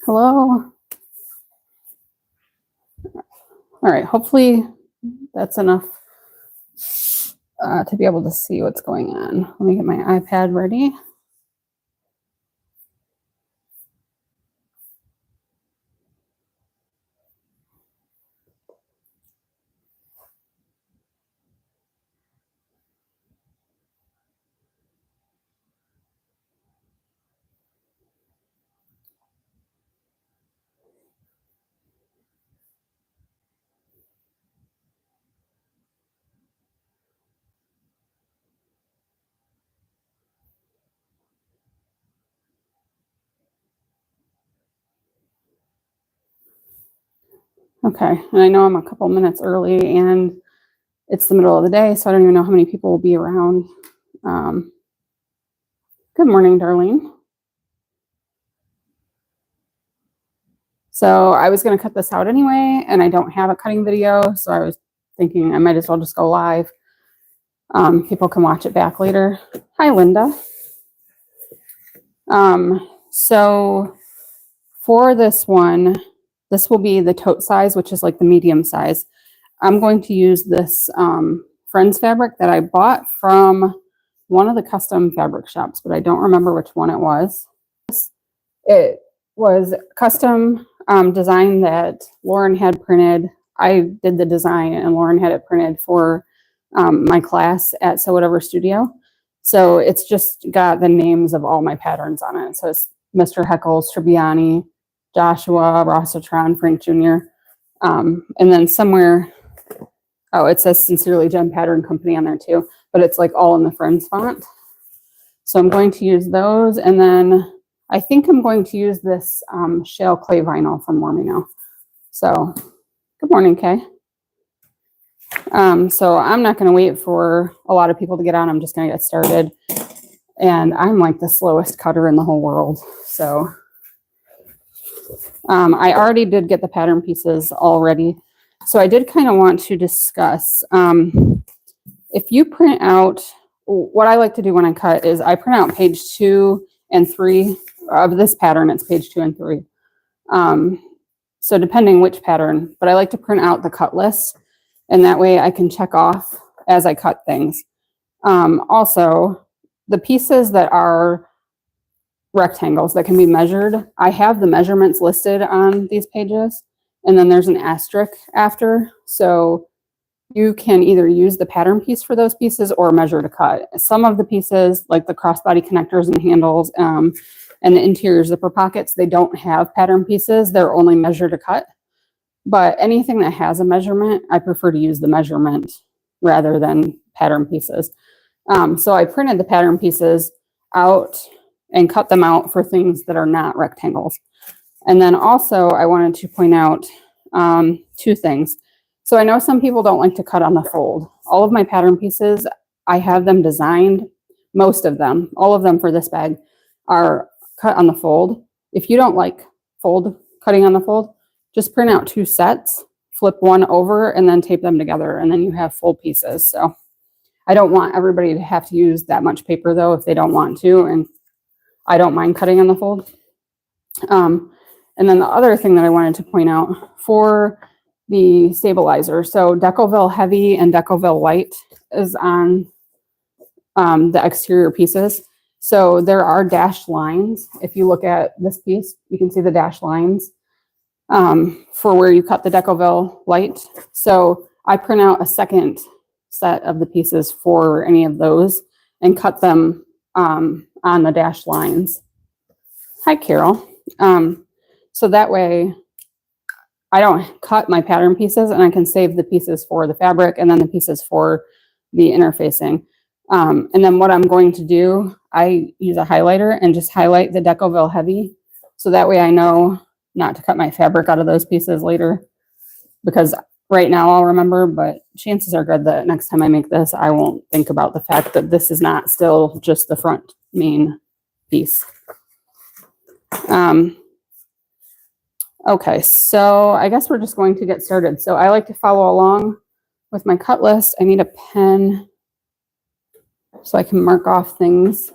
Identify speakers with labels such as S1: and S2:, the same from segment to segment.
S1: Hello. All right, hopefully that's enough to be able to see what's going on. Let me get my iPad ready. Okay, and I know I'm a couple minutes early and it's the middle of the day, so I don't even know how many people will be around. Good morning, Darlene. So I was going to cut this out anyway, and I don't have a cutting video, so I was thinking I might as well just go live. People can watch it back later. Hi, Linda. So for this one, this will be the tote size, which is like the medium size. I'm going to use this Friends fabric that I bought from one of the custom fabric shops, but I don't remember which one it was. It was custom design that Lauren had printed. I did the design and Lauren had it printed for my class at So Whatever Studio. So it's just got the names of all my patterns on it. So it's Mr. Heckles, Tribbiani, Joshua, Rossitron, Frank Jr. And then somewhere, oh, it says Sincerely Jen Pattern Company on there too, but it's like all in the Friends font. So I'm going to use those. And then I think I'm going to use this shale clay vinyl from Mormino. So good morning, Kay. So I'm not going to wait for a lot of people to get on. I'm just going to get started. And I'm like the slowest cutter in the whole world. So I already did get the pattern pieces already. So I did kind of want to discuss, if you print out, what I like to do when I cut is I print out page 2 and 3 of this pattern. It's page 2 and 3. So depending which pattern, but I like to print out the cut list. And that way I can check off as I cut things. Also, the pieces that are rectangles that can be measured, I have the measurements listed on these pages. And then there's an asterisk after. So you can either use the pattern piece for those pieces or measure to cut. Some of the pieces, like the crossbody connectors and handles and the interior zipper pockets, they don't have pattern pieces. They're only measure to cut. But anything that has a measurement, I prefer to use the measurement rather than pattern pieces. So I printed the pattern pieces out and cut them out for things that are not rectangles. And then also I wanted to point out 2 things. So I know some people don't like to cut on the fold. All of my pattern pieces, I have them designed, most of them, all of them for this bag are cut on the fold. If you don't like cutting on the fold, just print out 2 sets, flip one over, and then tape them together, and then you have full pieces. So I don't want everybody to have to use that much paper, though, if they don't want to, and I don't mind cutting on the fold. And then the other thing that I wanted to point out for the stabilizer, so Decoville Heavy and Decoville Light is on the exterior pieces. So there are dashed lines. If you look at this piece, you can see the dashed lines for where you cut the Decoville Light. So I print out a second set of the pieces for any of those and cut them on the dashed lines. Hi, Carol. So that way I don't cut my pattern pieces and I can save the pieces for the fabric and then the pieces for the interfacing. And then what I'm going to do, I use a highlighter and just highlight the Decoville Heavy. So that way I know not to cut my fabric out of those pieces later, because right now I'll remember, but chances are good that next time I make this, I won't think about the fact that this is not still just the front main piece. Okay, so I guess we're just going to get started. So I like to follow along with my cut list. I need a pen so I can mark off things.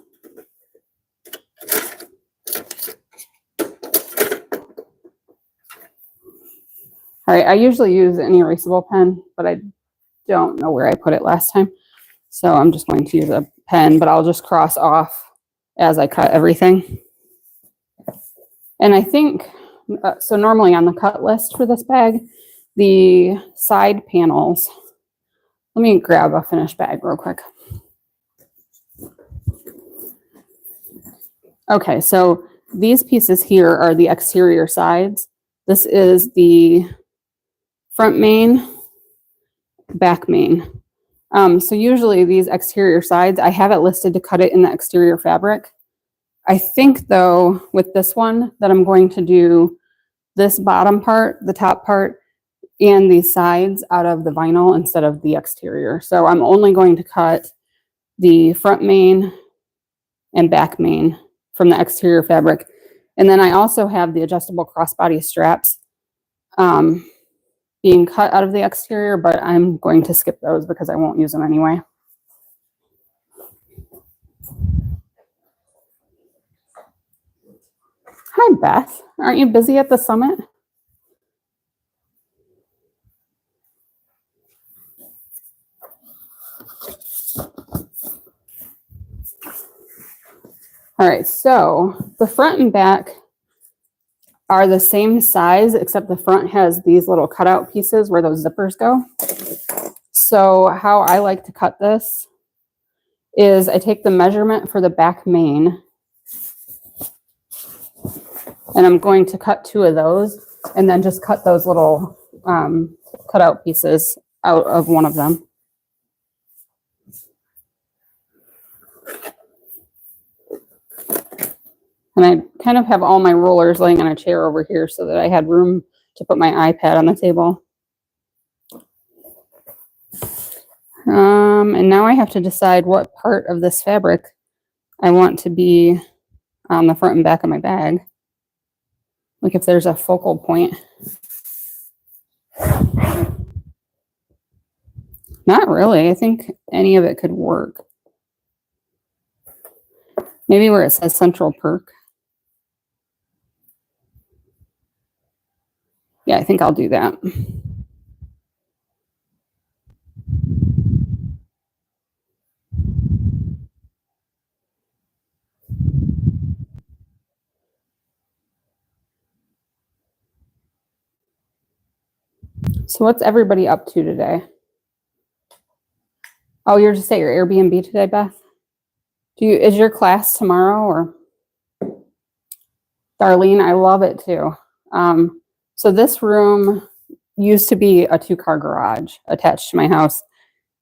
S1: All right, I usually use an erasable pen, but I don't know where I put it last time. So I'm just going to use a pen, but I'll just cross off as I cut everything. And I think, so normally on the cut list for this bag, the side panels, let me grab a finished bag real quick. Okay, so these pieces here are the exterior sides. This is the front main, back main. So usually these exterior sides, I have it listed to cut it in the exterior fabric. I think though, with this one, that I'm going to do this bottom part, the top part, and these sides out of the vinyl instead of the exterior. So I'm only going to cut the front main and back main from the exterior fabric. And then I also have the adjustable crossbody straps being cut out of the exterior, but I'm going to skip those because I won't use them anyway. Hi, Beth. Aren't you busy at the summit? All right, so the front and back are the same size, except the front has these little cutout pieces where those zippers go. So how I like to cut this is I take the measurement for the back main, and I'm going to cut 2 of those, and then just cut those little cutout pieces out of one of them. And I kind of have all my rollers laying on a chair over here so that I had room to put my iPad on the table. And now I have to decide what part of this fabric I want to be on the front and back of my bag. Like if there's a focal point. Not really. I think any of it could work. Maybe where it says Central Perk. Yeah, I think I'll do that. So what's everybody up to today? Oh, you're just at your Airbnb today, Beth? Is your class tomorrow or? Darlene, I love it too. So this room used to be a 2-car garage attached to my house.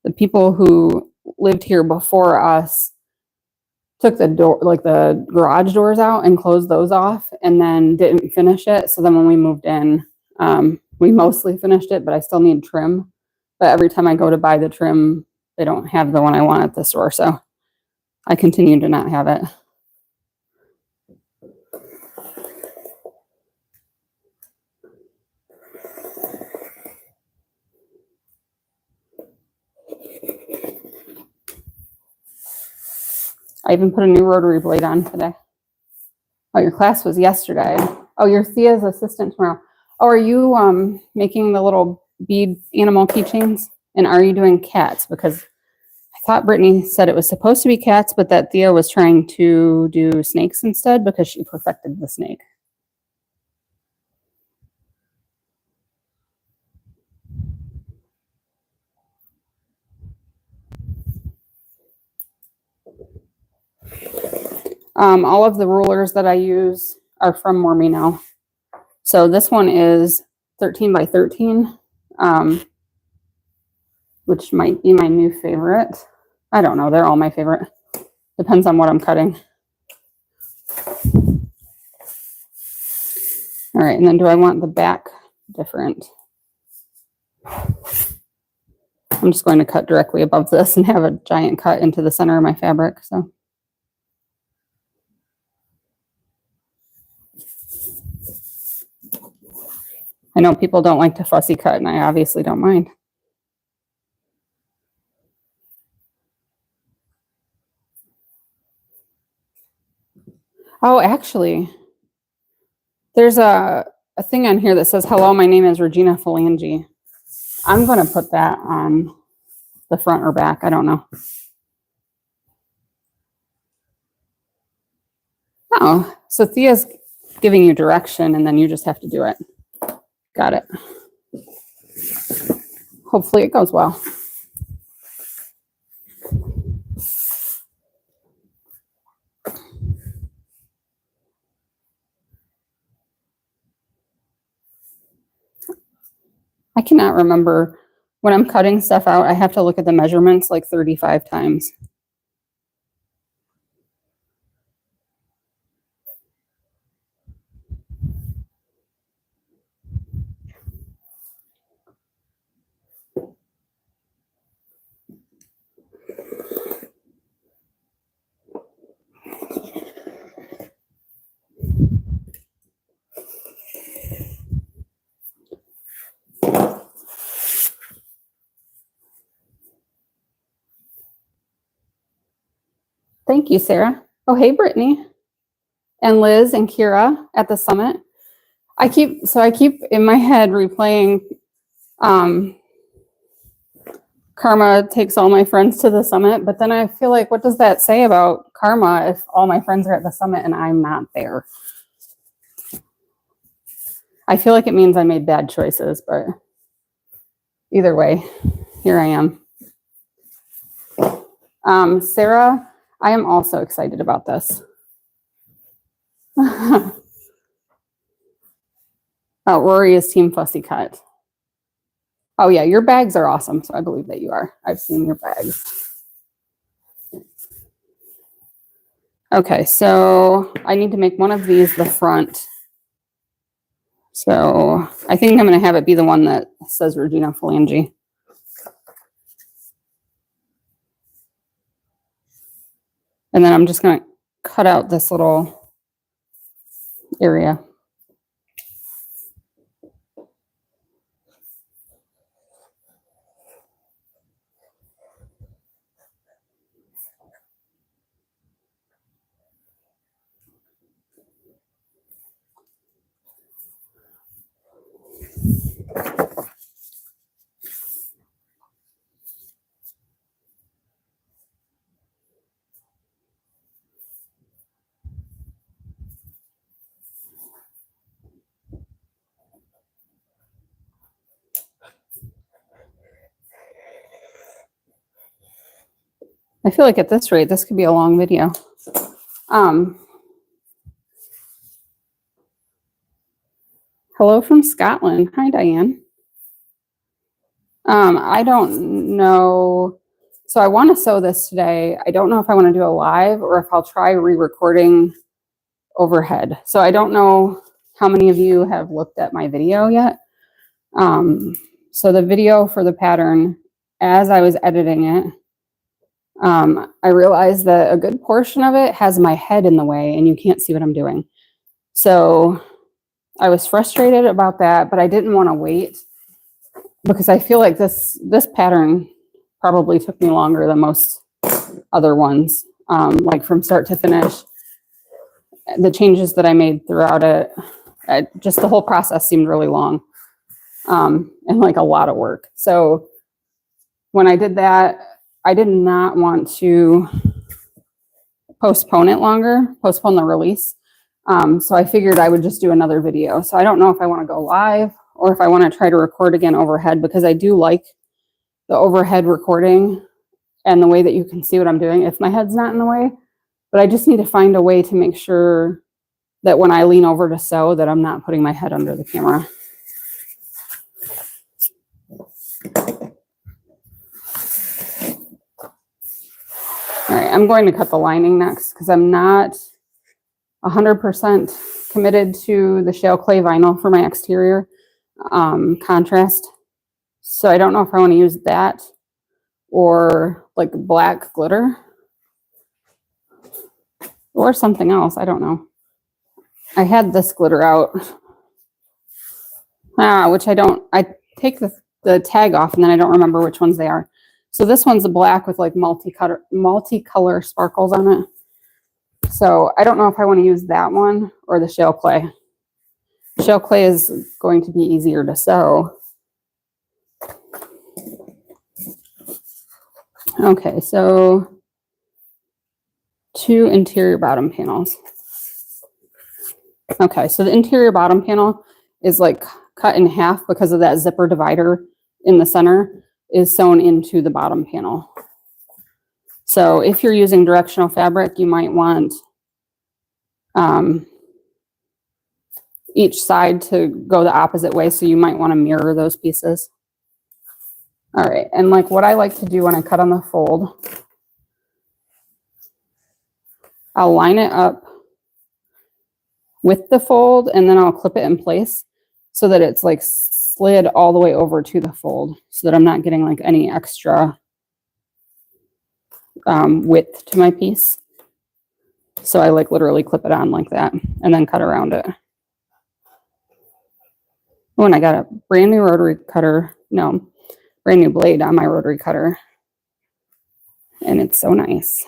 S1: The people who lived here before us took the door, like the garage doors out and closed those off and then didn't finish it. So then when we moved in, we mostly finished it, but I still need trim. But every time I go to buy the trim, they don't have the one I want at the store. So I continue to not have it. I even put a new rotary blade on today. Oh, your class was yesterday. Oh, you're Thea's assistant tomorrow. Oh, are you making the little bead animal keychains? And are you doing cats? Because I thought Brittany said it was supposed to be cats, but that Thea was trying to do snakes instead because she perfected the snake. All of the rulers that I use are from Mormino. So this one is 13 by 13, which might be my new favorite. I don't know. They're all my favorite. Depends on what I'm cutting. All right, and then do I want the back different? I'm just going to cut directly above this and have a giant cut into the center of my fabric. So I know people don't like to fussy cut, and I obviously don't mind. Oh, actually, there's a a thing on here that says, hello, my name is Regina Phalange. I'm going to put that on the front or back. I don't know. Oh, so Thea's giving you direction and then you just have to do it. Got it. Hopefully it goes well. I cannot remember when I'm cutting stuff out. I have to look at the measurements like 35 times. Thank you, Sarah. Oh, hey, Brittany and Liz and Kira at the summit. I keep in my head replaying Karma takes all my friends to the summit, but then I feel like, what does that say about Karma if all my friends are at the summit and I'm not there? I feel like it means I made bad choices, but either way, here I am. Sarah, I am also excited about this. Oh, Rory is Team Fussy Cut. Oh yeah, your bags are awesome, so I believe that you are. I've seen your bags. Okay, so I need to make one of these the front. So I think I'm going to have it be the one that says Regina Phalange. And then I'm just going to cut out this little area. I feel like at this rate, this could be a long video. Hello from Scotland. Hi, Diane. I don't know. So I want to sew this today. I don't know if I want to do a live or if I'll try re-recording overhead. So I don't know how many of you have looked at my video yet. So the video for the pattern, as I was editing it, I realized that a good portion of it has my head in the way and you can't see what I'm doing. So I was frustrated about that, but I didn't want to wait because I feel like this pattern probably took me longer than most other ones, like from start to finish. The changes that I made throughout it, just the whole process seemed really long and like a lot of work. So when I did that, I did not want to postpone it longer, postpone the release. So I figured I would just do another video. So I don't know if I want to go live or if I want to try to record again overhead, because I do like the overhead recording and the way that you can see what I'm doing if my head's not in the way. But I just need to find a way to make sure that when I lean over to sew that I'm not putting my head under the camera. All right, I'm going to cut the lining next because I'm not 100% committed to the shale clay vinyl for my exterior contrast. So I don't know if I want to use that or like black glitter or something else. I don't know. I had this glitter out, which I take the tag off and then I don't remember which ones they are. So this one's a black with like multicolor sparkles on it. So I don't know if I want to use that one or the shale clay. Shell clay is going to be easier to sew. Okay, so 2 interior bottom panels. Okay, so the interior bottom panel is like cut in half because of that zipper divider in the center is sewn into the bottom panel. So if you're using directional fabric, you might want each side to go the opposite way. So you might want to mirror those pieces. All right, and like what I like to do when I cut on the fold, I'll line it up with the fold and then I'll clip it in place so that it's like slid all the way over to the fold so that I'm not getting like any extra width to my piece. So I like literally clip it on like that and then cut around it. Oh, and I got a brand new rotary cutter. No, brand new blade on my rotary cutter. And it's so nice.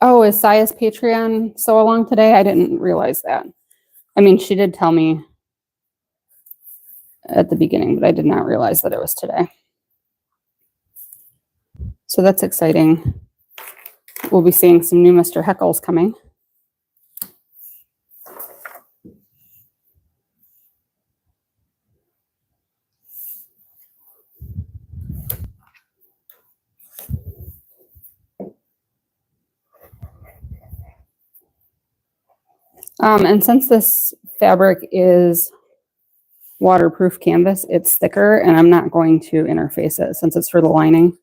S1: Oh, is Saya's Patreon sew along today? I didn't realize that. I mean, she did tell me at the beginning, but I did not realize that it was today. So that's exciting. We'll be seeing some new Mr. Heckles coming. And since this fabric is waterproof canvas, it's thicker and I'm not going to interface it since it's for the lining.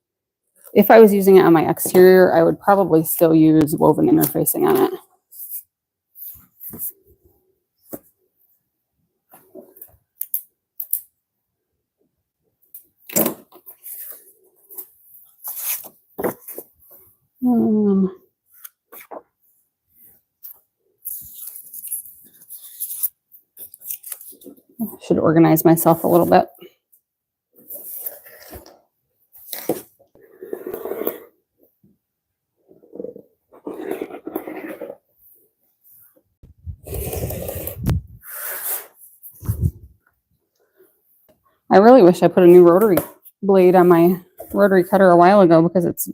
S1: If I was using it on my exterior, I would probably still use woven interfacing on it. I should organize myself a little bit. I really wish I put a new rotary blade on my rotary cutter a while ago because it's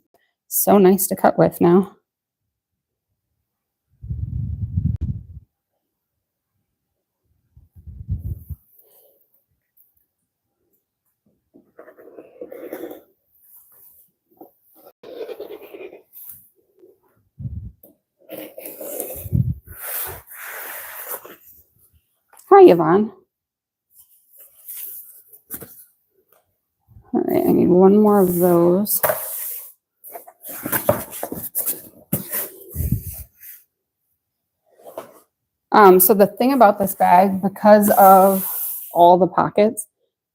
S1: so nice to cut with now. Hi, Yvonne. All right, I need one more of those. So the thing about this bag, because of all the pockets,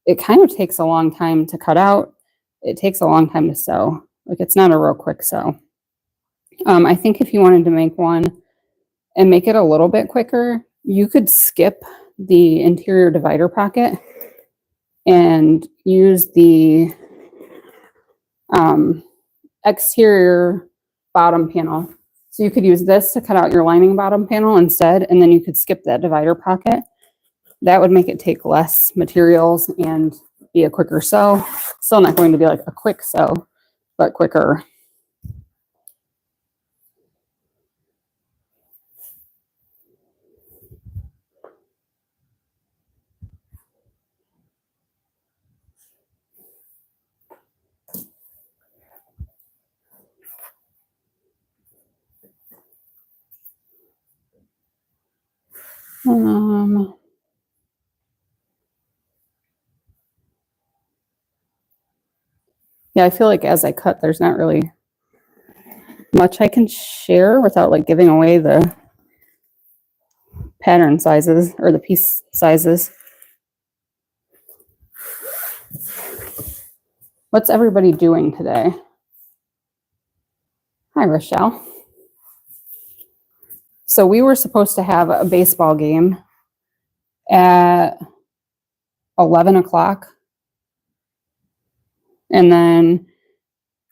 S1: it kind of takes a long time to cut out. It takes a long time to sew. Like it's not a real quick sew. I think if you wanted to make one and make it a little bit quicker, you could skip the interior divider pocket and use the exterior bottom panel. So you could use this to cut out your lining bottom panel instead, and then you could skip that divider pocket. That would make it take less materials and be a quicker sew. Still not going to be like a quick sew, but quicker. Yeah, I feel like as I cut, there's not really much I can share without like giving away the pattern sizes or the piece sizes. What's everybody doing today? Hi, Rochelle. So we were supposed to have a baseball game at 11 o'clock. And then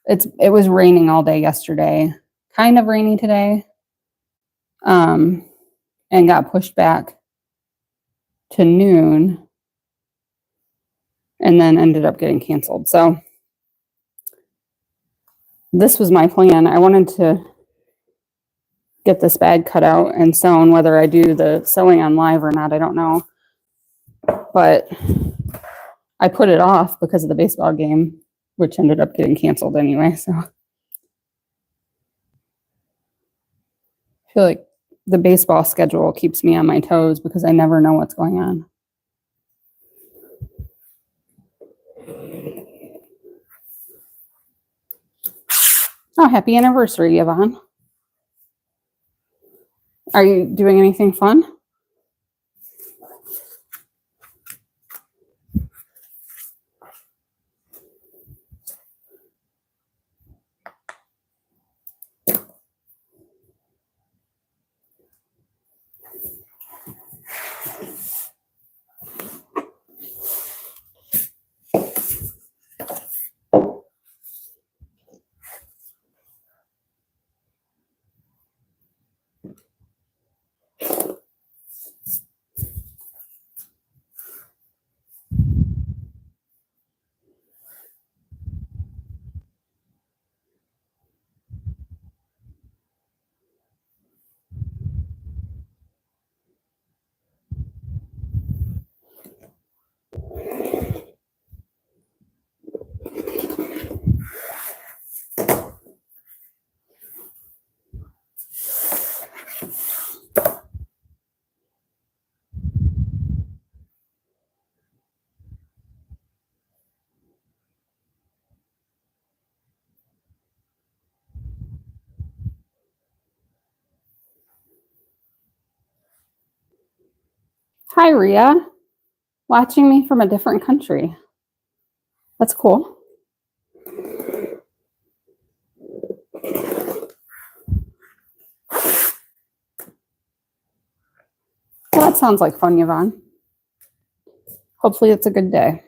S1: it was raining all day yesterday, kind of rainy today, and got pushed back to noon and then ended up getting canceled. So this was my plan. I wanted to get this bag cut out and sewn. Whether I do the sewing on live or not, I don't know. But I put it off because of the baseball game, which ended up getting canceled anyway. So I feel like the baseball schedule keeps me on my toes because I never know what's going on. Oh, happy anniversary, Yvonne. Are you doing anything fun? Hi, Ria. Watching me from a different country. That's cool. Well, that sounds like fun, Yvonne. Hopefully it's a good day.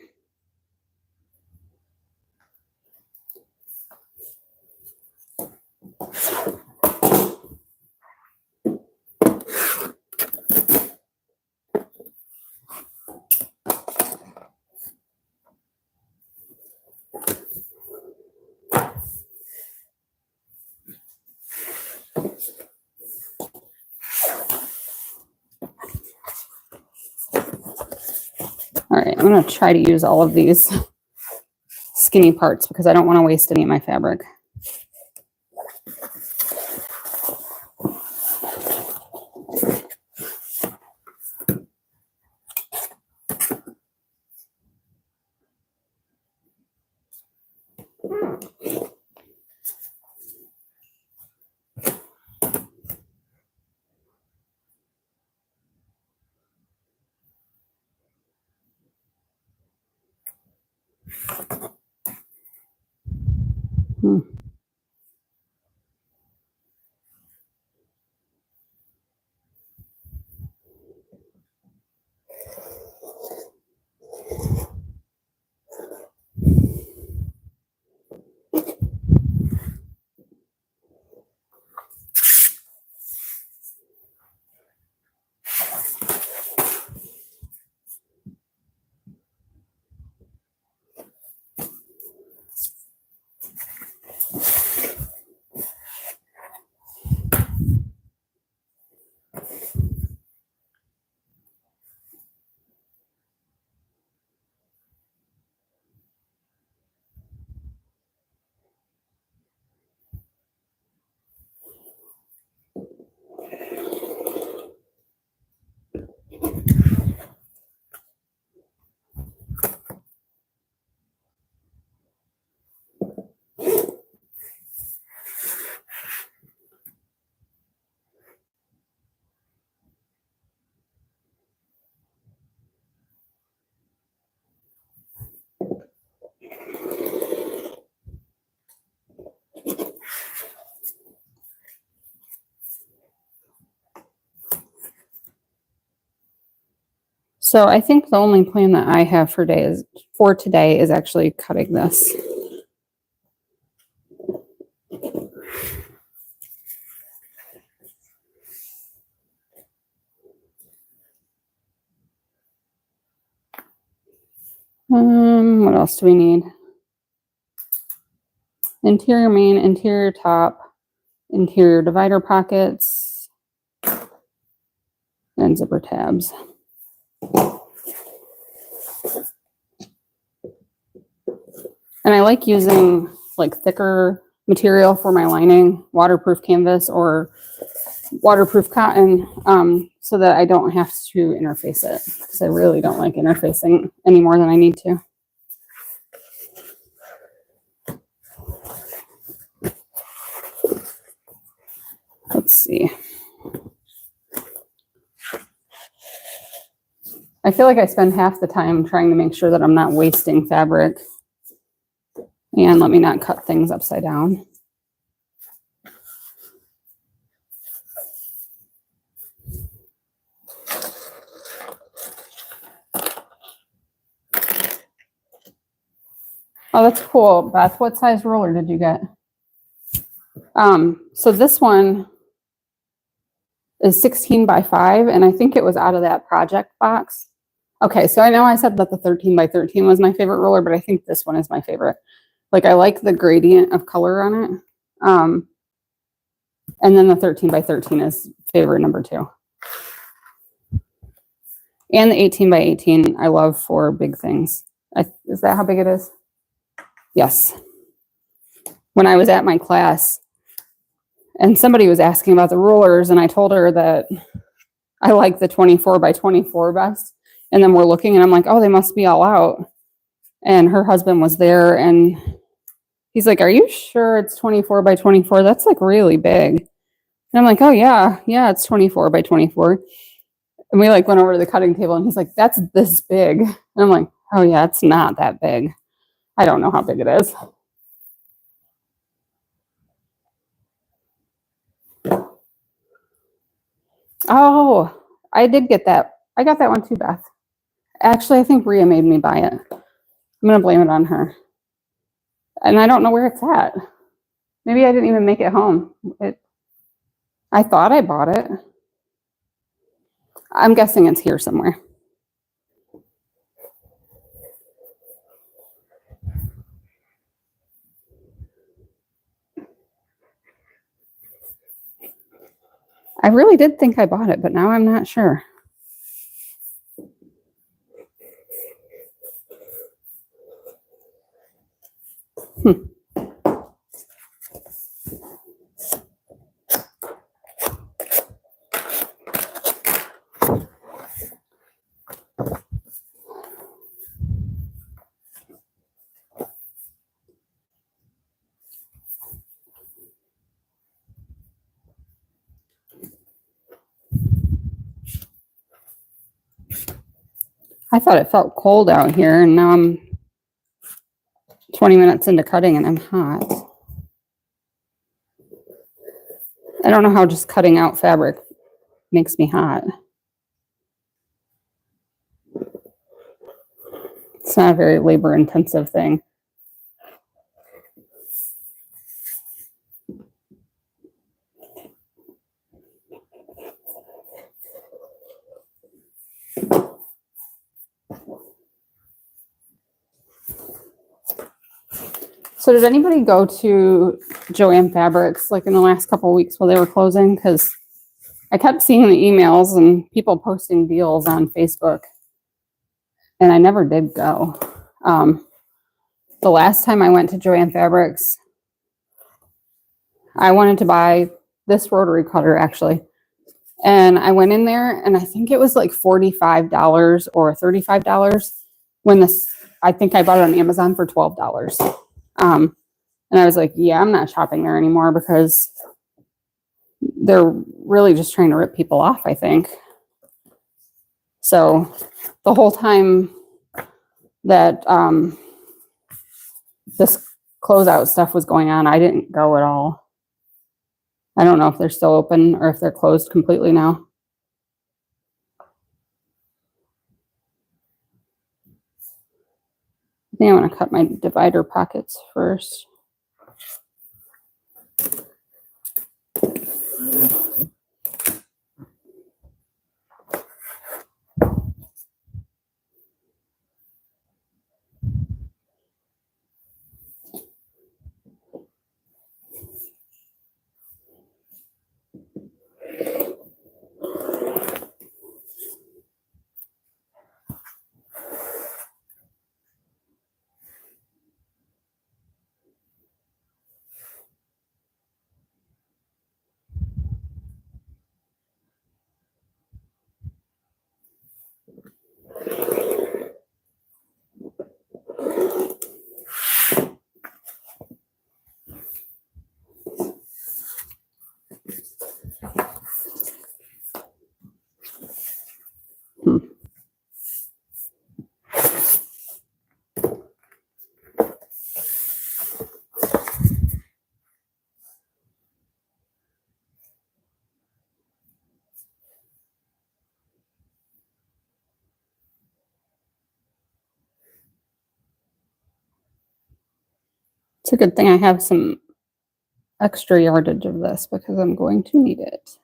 S1: All right, I'm going to try to use all of these skinny parts because I don't want to waste any of my fabric. So I think the only plan that I have for today is actually cutting this. What else do we need? Interior main, interior top, interior divider pockets, and zipper tabs. And I like using like thicker material for my lining, waterproof canvas or waterproof cotton, so that I don't have to interface it, because I really don't like interfacing any more than I need to. Let's see. I feel like I spend half the time trying to make sure that I'm not wasting fabric. And let me not cut things upside down. Oh, that's cool. Beth, what size roller did you get? So this one is 16 by 5, and I think it was out of that project box. Okay, so I know I said that the 13 by 13 was my favorite roller, but I think this one is my favorite. Like, I like the gradient of color on it. And then the 13 by 13 is favorite number 2. And the 18 by 18 I love for big things. Is that how big it is? Yes. When I was at my class and somebody was asking about the rulers, and I told her that I like the 24 by 24 best. And then we're looking and I'm like, oh, they must be all out. And her husband was there and he's like, are you sure it's 24 by 24? That's like really big. And I'm like, oh yeah, it's 24 by 24. And we like went over to the cutting table and he's like, that's this big. And I'm like, oh yeah, it's not that big. I don't know how big it is. Oh, I did get that. I got that one too, Beth. Actually, I think Rhea made me buy it. I'm going to blame it on her. And I don't know where it's at. Maybe I didn't even make it home. I thought I bought it. I'm guessing it's here somewhere. I really did think I bought it, but now I'm not sure. I thought it felt cold out here, and now I'm 20 minutes into cutting and I'm hot. I don't know how just cutting out fabric makes me hot. It's not a very labor-intensive thing. So did anybody go to Joann Fabrics like in the last couple of weeks while they were closing? Because I kept seeing the emails and people posting deals on Facebook, and I never did go. The last time I went to Joann Fabrics, I wanted to buy this rotary cutter actually. And I went in there and I think it was like $45 or $35 when I think I bought it on Amazon for $12. And I was like, yeah, I'm not shopping there anymore because they're really just trying to rip people off, I think. So the whole time that this closeout stuff was going on, I didn't go at all. I don't know if they're still open or if they're closed completely now. think I want to cut my divider pockets first. It's a good thing I have some extra yardage of this because I'm going to need it.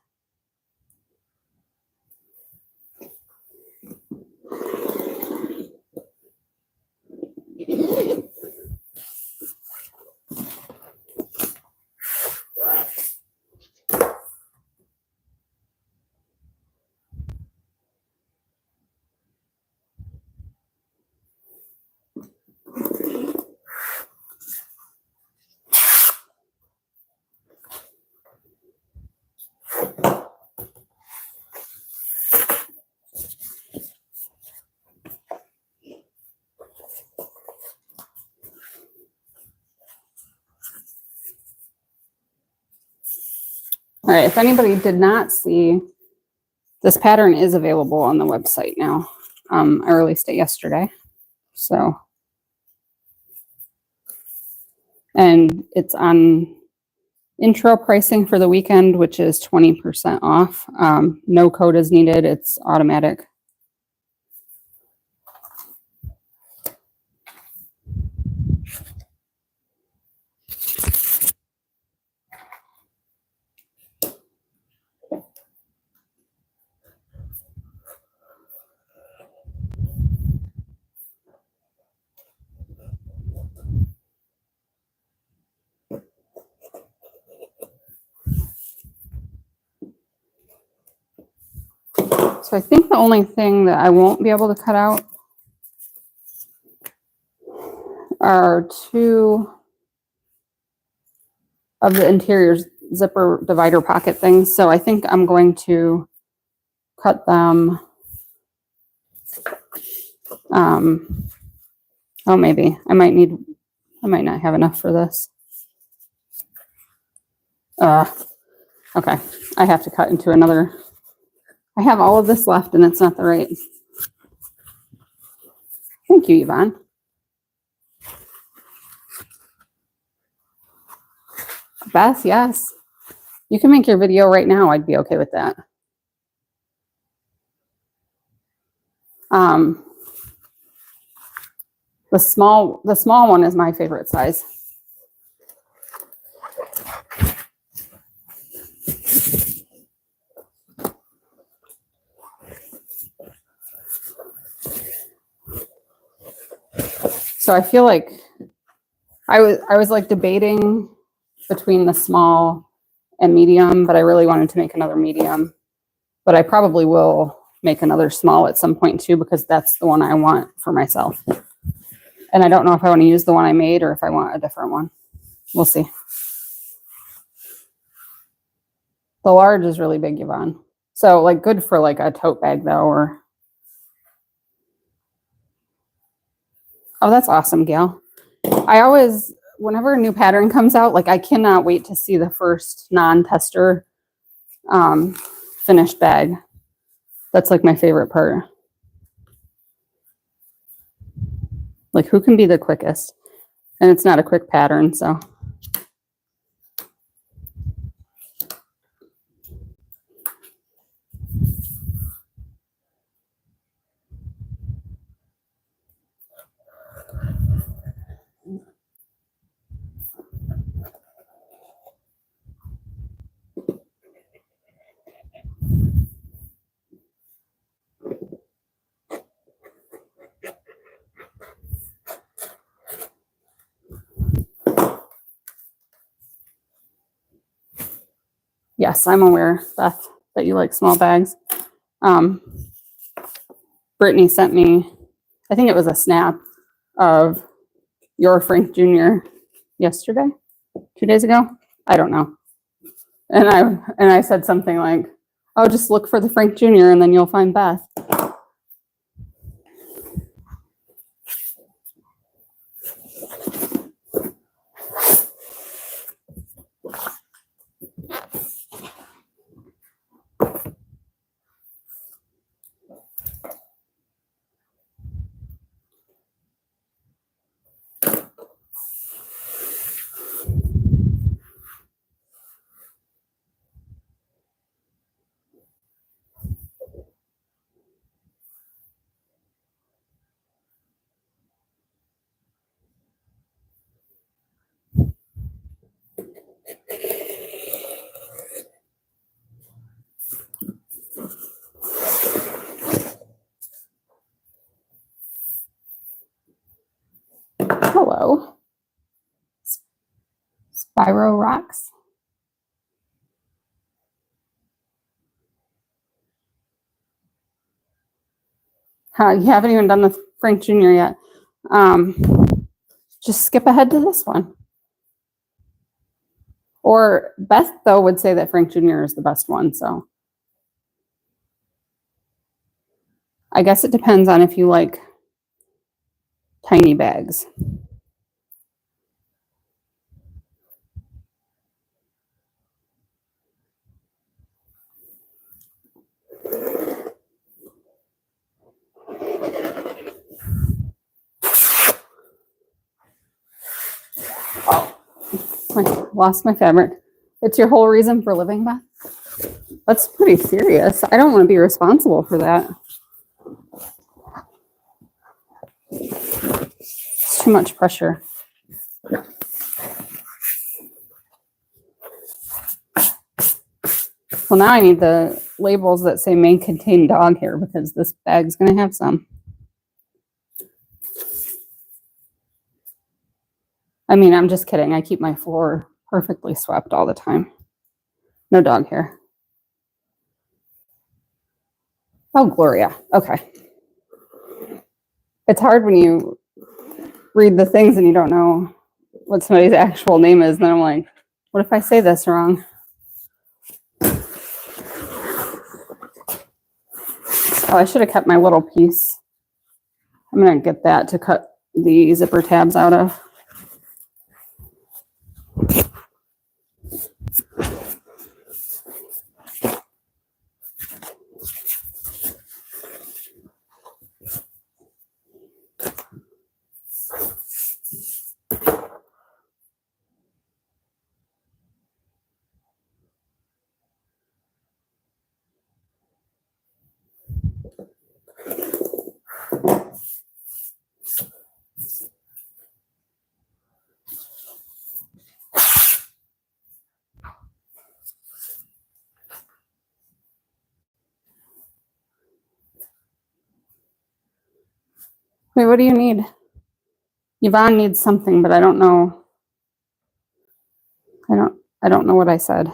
S1: All right, if anybody did not see, this pattern is available on the website now. I released it yesterday, so. And it's on intro pricing for the weekend, which is 20% off. No code is needed, it's automatic. So I think the only thing that I won't be able to cut out are 2 of the interior zipper divider pocket things. So I think I'm going to cut them. Oh, maybe I might not have enough for this. Okay, I have to cut into another. I have all of this left and it's not the right. Thank you, Yvonne. Beth, yes. You can make your video right now. I'd be okay with that. The small one is my favorite size. So I feel like I was like debating between the small and medium, but I really wanted to make another medium. But I probably will make another small at some point too, because that's the one I want for myself. And I don't know if I want to use the one I made or if I want a different one. We'll see. The large is really big, Yvonne. So like good for like a tote bag though, or. Oh, that's awesome, Gail. I always, whenever a new pattern comes out, like I cannot wait to see the first non-tester finished bag. That's like my favorite part. Like who can be the quickest? And it's not a quick pattern, so. Yes, I'm aware, Beth, that you like small bags. Brittany sent me, I think it was a snap of your Frank Jr. yesterday, 2 days ago. I don't know. And I said something like, "Oh, just look for the Frank Jr. and then you'll find Beth." Hello, Spyro Rocks. You haven't even done the Frank Jr. yet. Just skip ahead to this one. Or Beth, though, would say that Frank Jr. is the best one. So I guess it depends on if you like tiny bags. Oh, I lost my fabric. It's your whole reason for living, Beth? That's pretty serious. I don't want to be responsible for that. It's too much pressure. Well, now I need the labels that say may contain dog hair because this bag's going to have some. I mean, I'm just kidding. I keep my floor perfectly swept all the time. No dog hair. Oh, Gloria. Okay. It's hard when you read the things and you don't know what somebody's actual name is. Then I'm like, what if I say this wrong? Oh, I should have kept my little piece. I'm going to get that to cut the zipper tabs out of. Wait, what do you need? Yvonne needs something, but I don't know. I don't know what I said.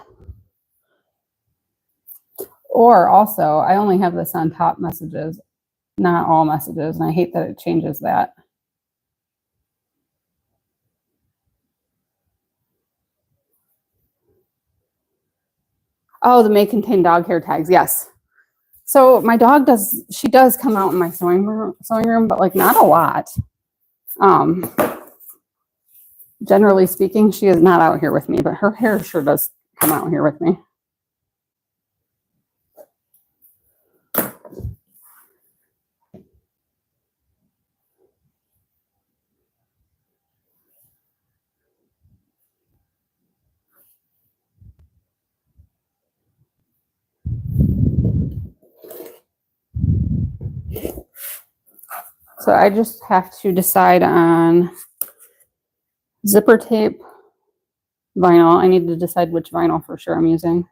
S1: Or also, I only have this on top messages, not all messages, and I hate that it changes that. Oh, the may contain dog hair tags. Yes. So my dog she does come out in my sewing room, but like not a lot. Generally speaking, she is not out here with me, but her hair sure does come out here with me. So I just have to decide on zipper tape, vinyl. I need to decide which vinyl for sure I'm using.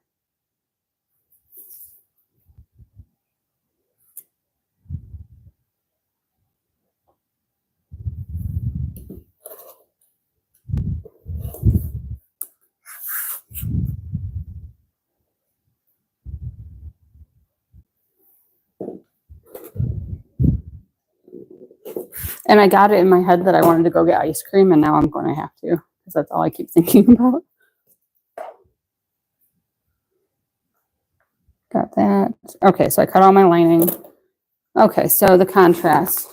S1: And I got it in my head that I wanted to go get ice cream, and now I'm going to have to, because that's all I keep thinking about. Got that. Okay, so I cut all my lining. Okay, so the contrast.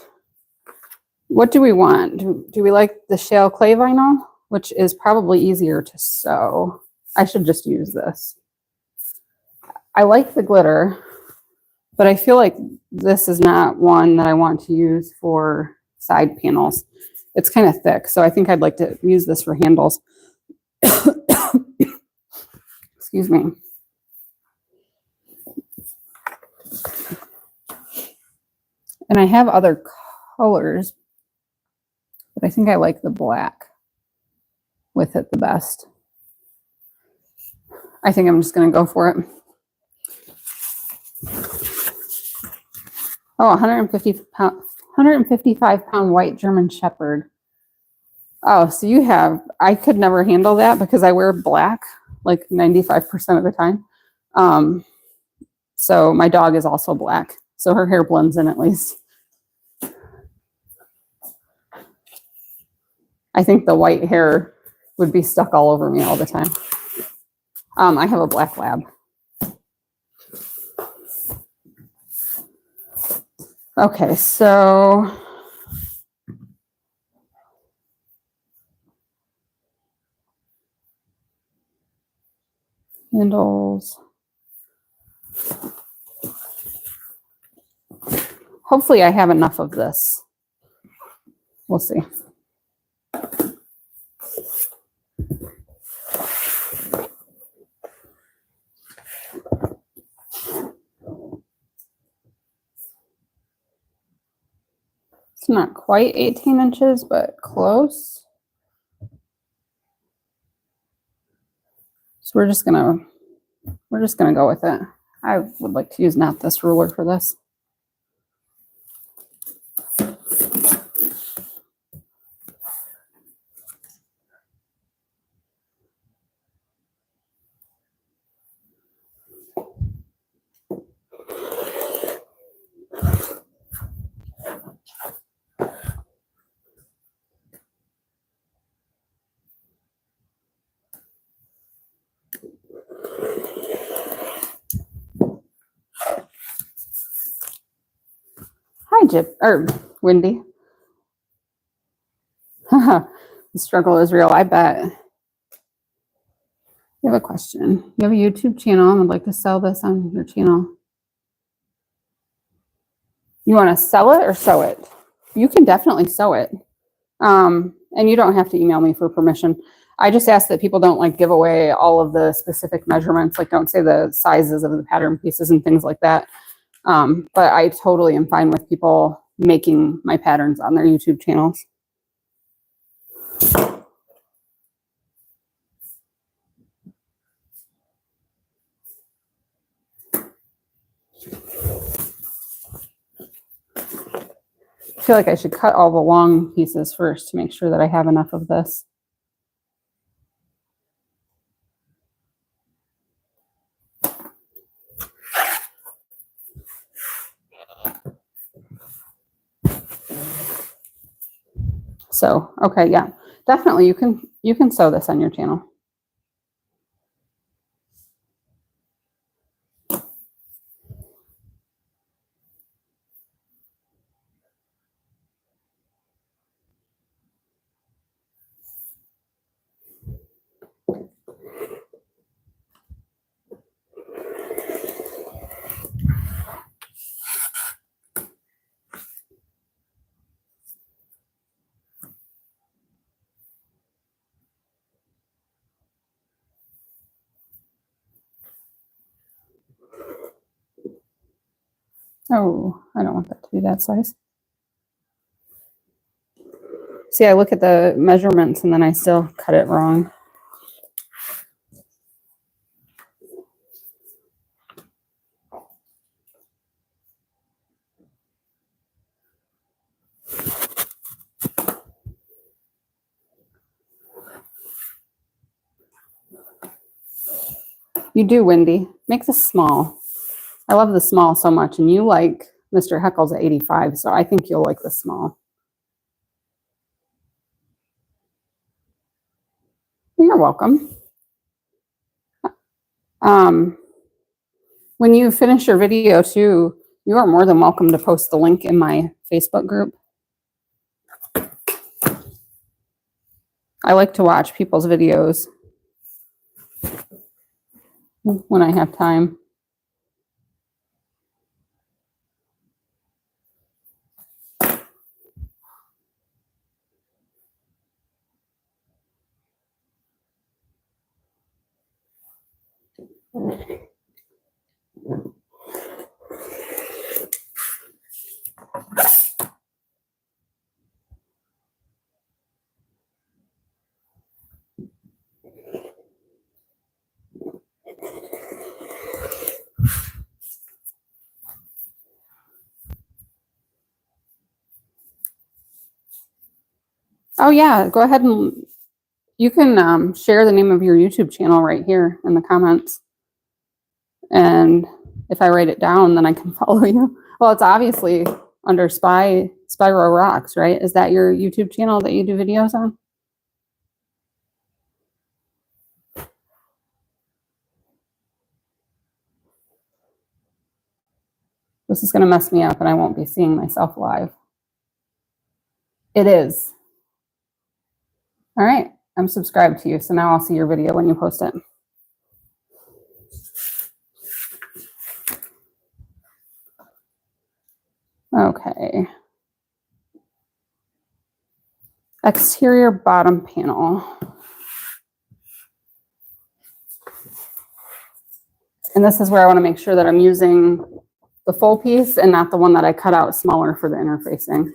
S1: What do we want? Do we like the shale clay vinyl, which is probably easier to sew? I should just use this. I like the glitter, but I feel like this is not one that I want to use for side panels. It's kind of thick, so I think I'd like to use this for handles. Excuse me. And I have other colors, but I think I like the black with it the best. I think I'm just going to go for it. Oh, 155-pound white German Shepherd. Oh, so you have, I could never handle that because I wear black like 95% of the time. So my dog is also black, so her hair blends in at least. I think the white hair would be stuck all over me all the time. I have a black lab. Okay, so handles. Hopefully I have enough of this. We'll see. It's not quite 18 inches, but close. So we're just gonna go with it. I would like to use not this ruler for this. Hi, Jip, or Wendy. The struggle is real, I bet. You have a question. You have a YouTube channel and would like to sell this on your channel. You want to sell it or sew it? You can definitely sew it. And you don't have to email me for permission. I just ask that people don't like give away all of the specific measurements, like don't say the sizes of the pattern pieces and things like that. But I totally am fine with people making my patterns on their YouTube channels. I feel like I should cut all the long pieces first to make sure that I have enough of this. So, okay, yeah, definitely you can sew this on your channel. Oh, I don't want that to be that size. See, I look at the measurements and then I still cut it wrong. You do, Wendy. Make this small. I love the small so much, and you like Mr. Heckle's at 85, so I think you'll like the small. You're welcome. When you finish your video too, you are more than welcome to post the link in my Facebook group. I like to watch people's videos when I have time. Oh yeah, go ahead and you can share the name of your YouTube channel right here in the comments. And if I write it down, then I can follow you. Well, it's obviously under Spyro Rocks, right? Is that your YouTube channel that you do videos on? This is going to mess me up and I won't be seeing myself live. It is. All right. I'm subscribed to you. So now I'll see your video when you post it. Okay. Exterior bottom panel. And this is where I want to make sure that I'm using the full piece and not the one that I cut out smaller for the interfacing.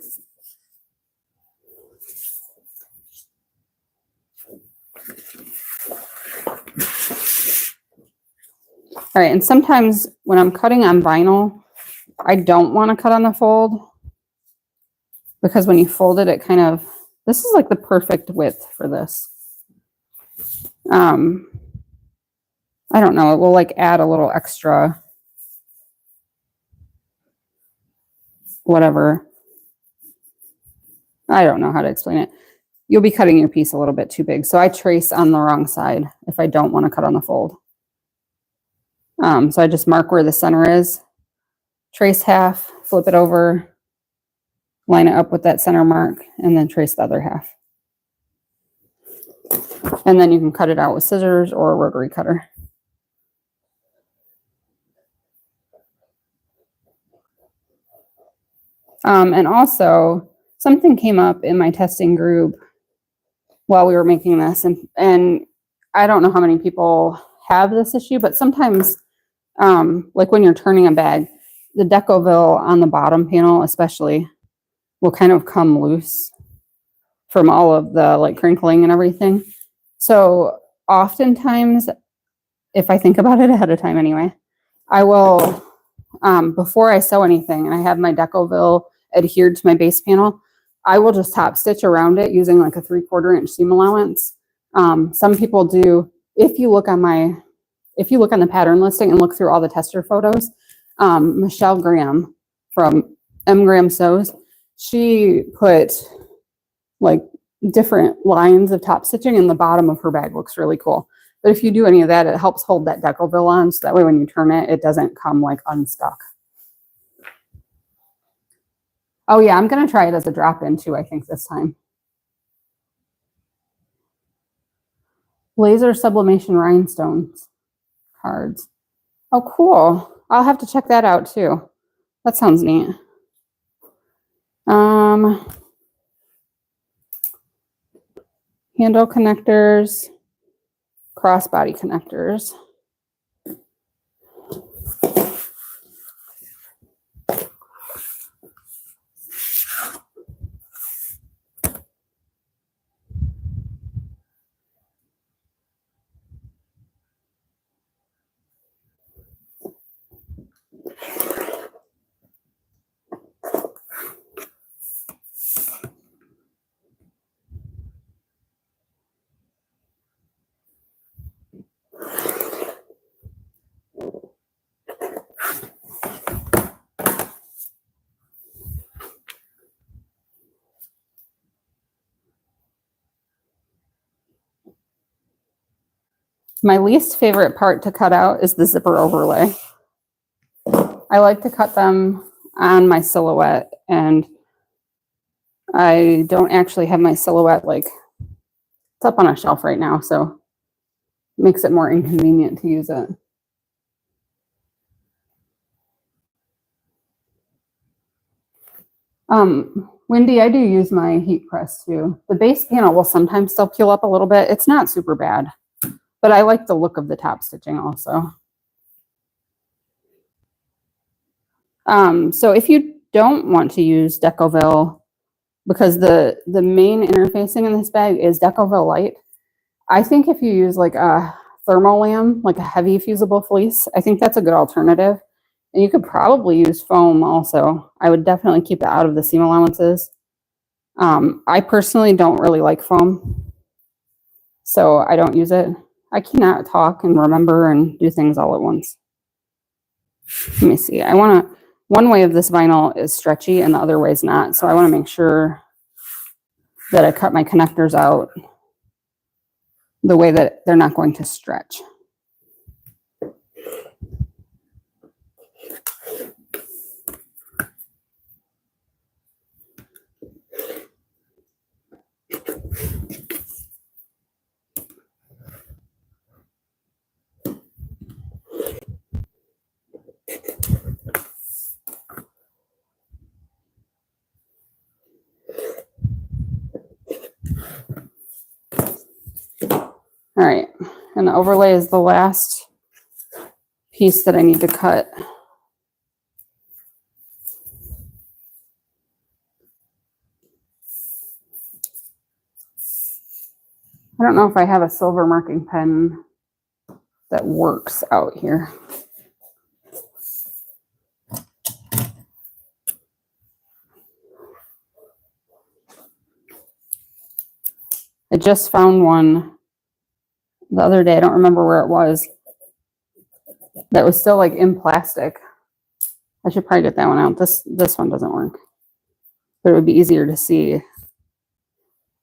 S1: All right, and sometimes when I'm cutting on vinyl, I don't want to cut on the fold because when you fold it, it kind of, this is like the perfect width for this. I don't know, it will like add a little extra, whatever. I don't know how to explain it. You'll be cutting your piece a little bit too big. So I trace on the wrong side if I don't want to cut on the fold. So I just mark where the center is, trace half, flip it over, line it up with that center mark, and then trace the other half. And then you can cut it out with scissors or a rotary cutter. And also, something came up in my testing group while we were making this, and I don't know how many people have this issue, but sometimes, like when you're turning a bag, the Decoville on the bottom panel especially will kind of come loose from all of the like crinkling and everything. So oftentimes, if I think about it ahead of time anyway, I will, before I sew anything and I have my Decoville adhered to my base panel, I will just top stitch around it using like a 3/4 inch seam allowance. Some people do, if you look on the pattern listing and look through all the tester photos, Michelle Graham from M. Graham Sews, she put like different lines of top stitching and the bottom of her bag looks really cool. But if you do any of that, it helps hold that Decoville on so that way when you turn it, it doesn't come like unstuck. Oh yeah, I'm going to try it as a drop-in too, I think this time. Laser sublimation rhinestones cards. Oh, cool. I'll have to check that out too. That sounds neat. Handle connectors, crossbody connectors. My least favorite part to cut out is the zipper overlay. I like to cut them on my silhouette, and I don't actually have my silhouette, like, it's up on a shelf right now, so it makes it more inconvenient to use it. Wendy, I do use my heat press too. The base panel will sometimes still peel up a little bit. It's not super bad, but I like the look of the top stitching also. So if you don't want to use Decoville, because the main interfacing in this bag is Decoville Light, I think if you use like a thermolam, like a heavy fusible fleece, I think that's a good alternative. And you could probably use foam also. I would definitely keep it out of the seam allowances. I personally don't really like foam, so I don't use it. I cannot talk and remember and do things all at once. Let me see. One way of this vinyl is stretchy and the other way is not. So I want to make sure that I cut my connectors out the way that they're not going to stretch. All right, and the overlay is the last piece that I need to cut. I don't know if I have a silver marking pen that works out here. I just found one the other day. I don't remember where it was. That was still like in plastic. I should probably get that one out. This one doesn't work. But it would be easier to see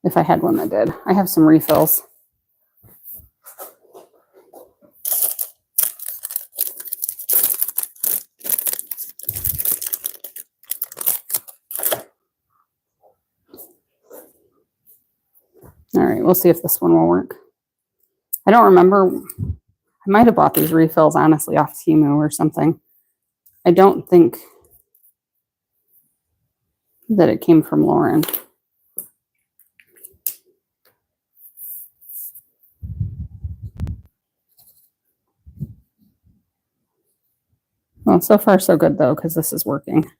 S1: if I had one that did. I have some refills. All right, we'll see if this one will work. I don't remember. I might have bought these refills, honestly, off Temu or something. I don't think that it came from Lauren. Well, so far so good though, because this is working.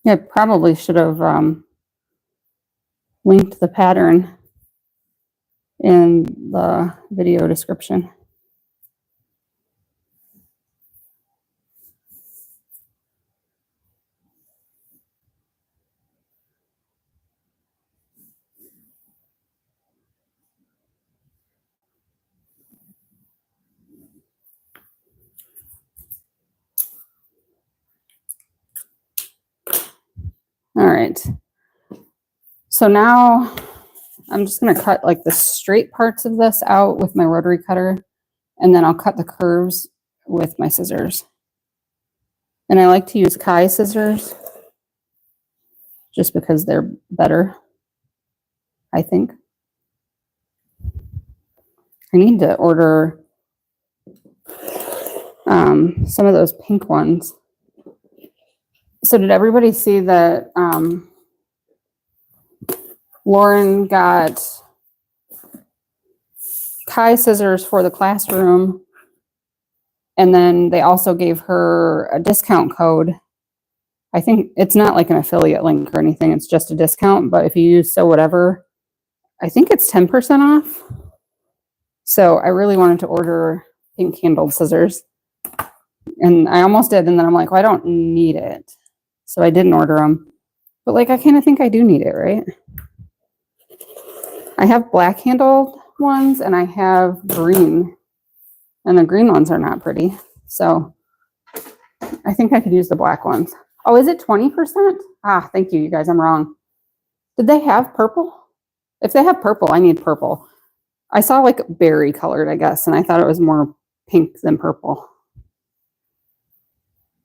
S1: Yeah, probably should have linked the pattern in the video description. All right. So now I'm just going to cut like the straight parts of this out with my rotary cutter, and then I'll cut the curves with my scissors. And I like to use Kai scissors just because they're better, I think. I need to order some of those pink ones. So did everybody see that Lauren got Kai scissors for the classroom, and then they also gave her a discount code. I think it's not like an affiliate link or anything. It's just a discount. But if you use So Whatever, I think it's 10% off. So I really wanted to order pink handled scissors. And I almost did. And then I'm like, well, I don't need it. So I didn't order them. But like, I kind of think I do need it, right? I have black handled ones and I have green. And the green ones are not pretty. So I think I could use the black ones. Oh, is it 20%? Ah, thank you, you guys. I'm wrong. Did they have purple? If they have purple, I need purple. I saw like berry colored, I guess, and I thought it was more pink than purple.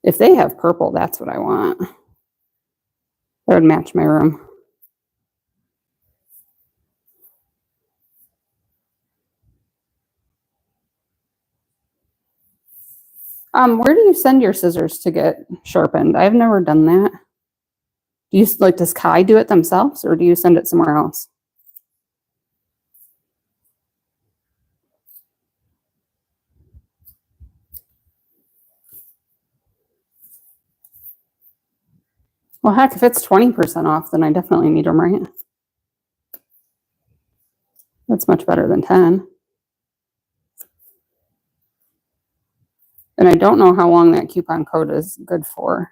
S1: If they have purple, that's what I want. That would match my room. Where do you send your scissors to get sharpened? I've never done that. Do you like, does Kai do it themselves or do you send it somewhere else? Well, heck, if it's 20% off, then I definitely need them, right? That's much better than 10. And I don't know how long that coupon code is good for.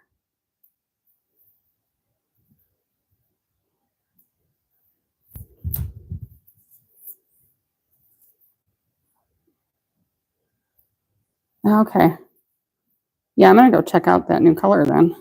S1: Okay. Yeah, I'm going to go check out that new color then.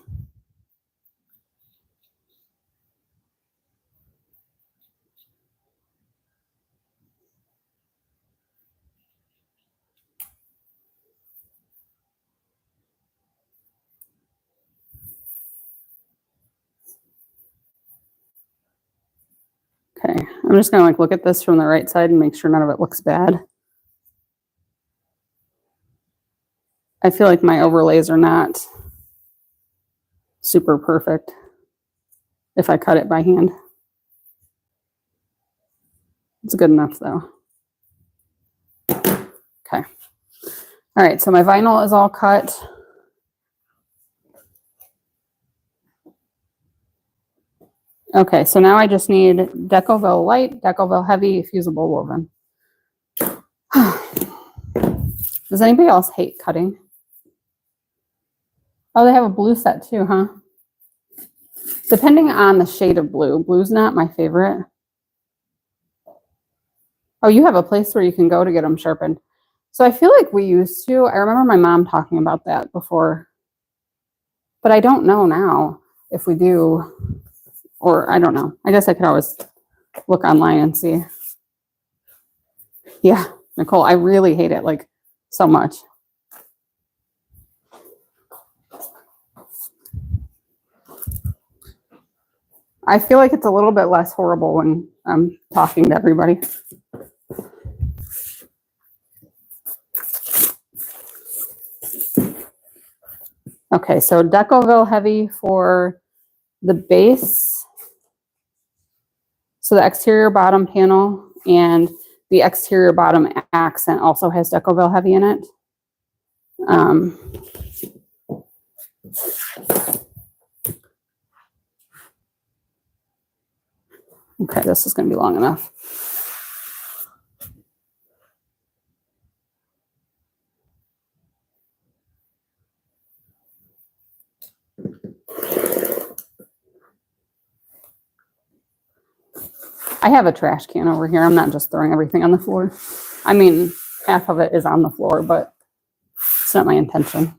S1: Okay, I'm just going to like look at this from the right side and make sure none of it looks bad. I feel like my overlays are not super perfect if I cut it by hand. It's good enough though. Okay. All right, so my vinyl is all cut. Okay, so now I just need Decoville Light, Decoville Heavy, Fusible Woven. Does anybody else hate cutting? Oh, they have a blue set too, huh? Depending on the shade of blue. Blue's not my favorite. Oh, you have a place where you can go to get them sharpened. So I feel like we used to. I remember my mom talking about that before. But I don't know now if we do, or I don't know. I guess I could always look online and see. Yeah, Nicole, I really hate it like so much. I feel like it's a little bit less horrible when I'm talking to everybody. Okay, so Decoville Heavy for the base. So the exterior bottom panel and the exterior bottom accent also has Decoville Heavy in it. Okay, this is going to be long enough. I have a trash can over here. I'm not just throwing everything on the floor. I mean, half of it is on the floor, but it's not my intention.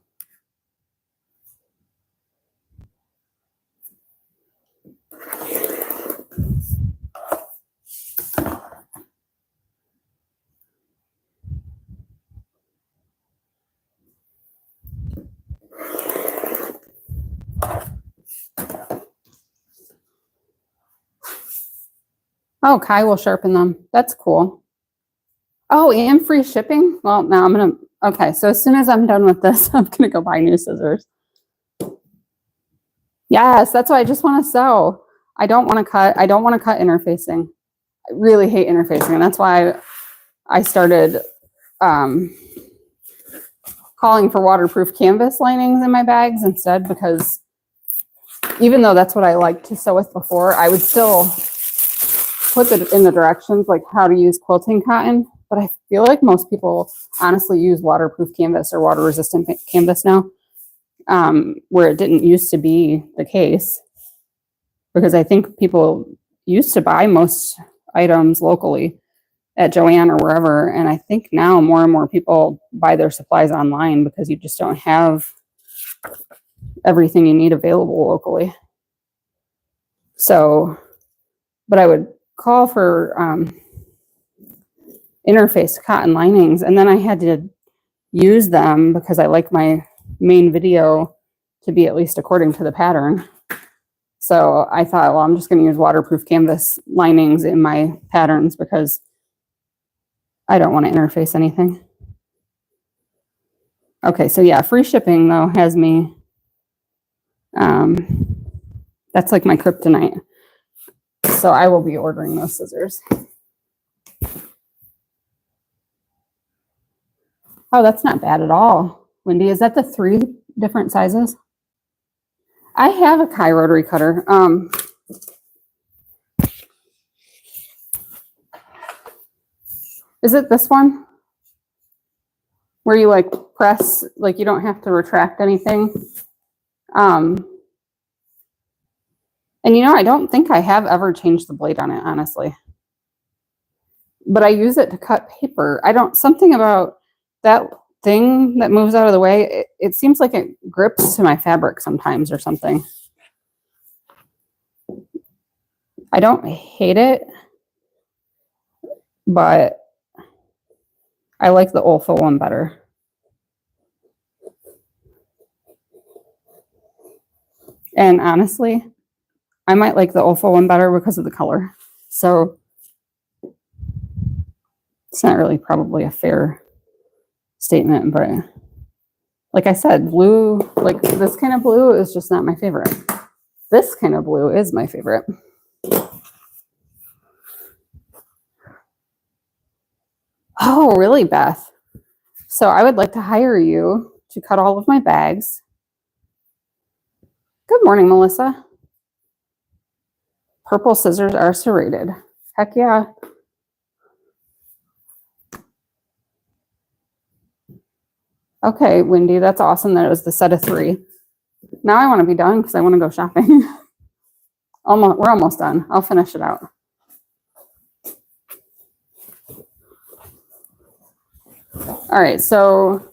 S1: Oh, Kai will sharpen them. That's cool. Oh, and free shipping? Well, now I'm going to, okay, so as soon as I'm done with this, I'm going to go buy new scissors. Yes, that's why I just want to sew. I don't want to cut. I don't want to cut interfacing. I really hate interfacing. And that's why I started calling for waterproof canvas linings in my bags instead, because even though that's what I like to sew with before, I would still put it in the directions like how to use quilting cotton. But I feel like most people honestly use waterproof canvas or water resistant canvas now, where it didn't used to be the case. Because I think people used to buy most items locally at Joann or wherever. And I think now more and more people buy their supplies online because you just don't have everything you need available locally. So, but I would call for interfaced cotton linings, and then I had to use them because I like my main video to be at least according to the pattern. So I thought, well, I'm just going to use waterproof canvas linings in my patterns because I don't want to interface anything. Okay, so yeah, free shipping though has me, that's like my kryptonite. So I will be ordering those scissors. Oh, that's not bad at all. Wendy, is that the 3 different sizes? I have a Kai rotary cutter. Is it this one? Where you like press, like you don't have to retract anything. And you know, I don't think I have ever changed the blade on it, honestly. But I use it to cut paper. Something about that thing that moves out of the way, it seems like it grips to my fabric sometimes or something. I don't hate it, but I like the Olfa one better. And honestly, I might like the Olfa one better because of the color. So it's not really probably a fair statement, but like I said, blue, like this kind of blue is just not my favorite. This kind of blue is my favorite. Oh, really, Beth? So I would like to hire you to cut all of my bags. Good morning, Melissa. Purple scissors are serrated. Heck yeah. Okay, Wendy, that's awesome that it was the set of 3. Now I want to be done because I want to go shopping. We're almost done. I'll finish it out. All right, so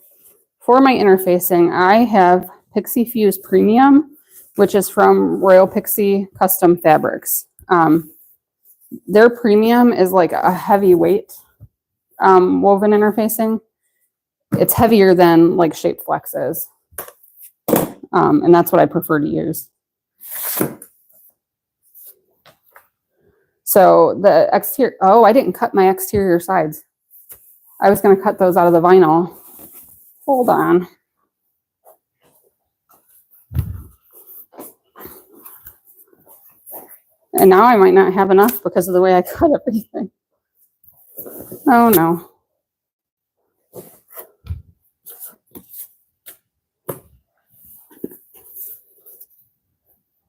S1: for my interfacing, I have Pixie Fuse Premium, which is from Royal Pixie Custom Fabrics. Their premium is like a heavyweight woven interfacing. It's heavier than like Shape Flex is. And that's what I prefer to use. So the exterior, oh, I didn't cut my exterior sides. I was going to cut those out of the vinyl. Hold on. And now I might not have enough because of the way I cut everything. Oh no.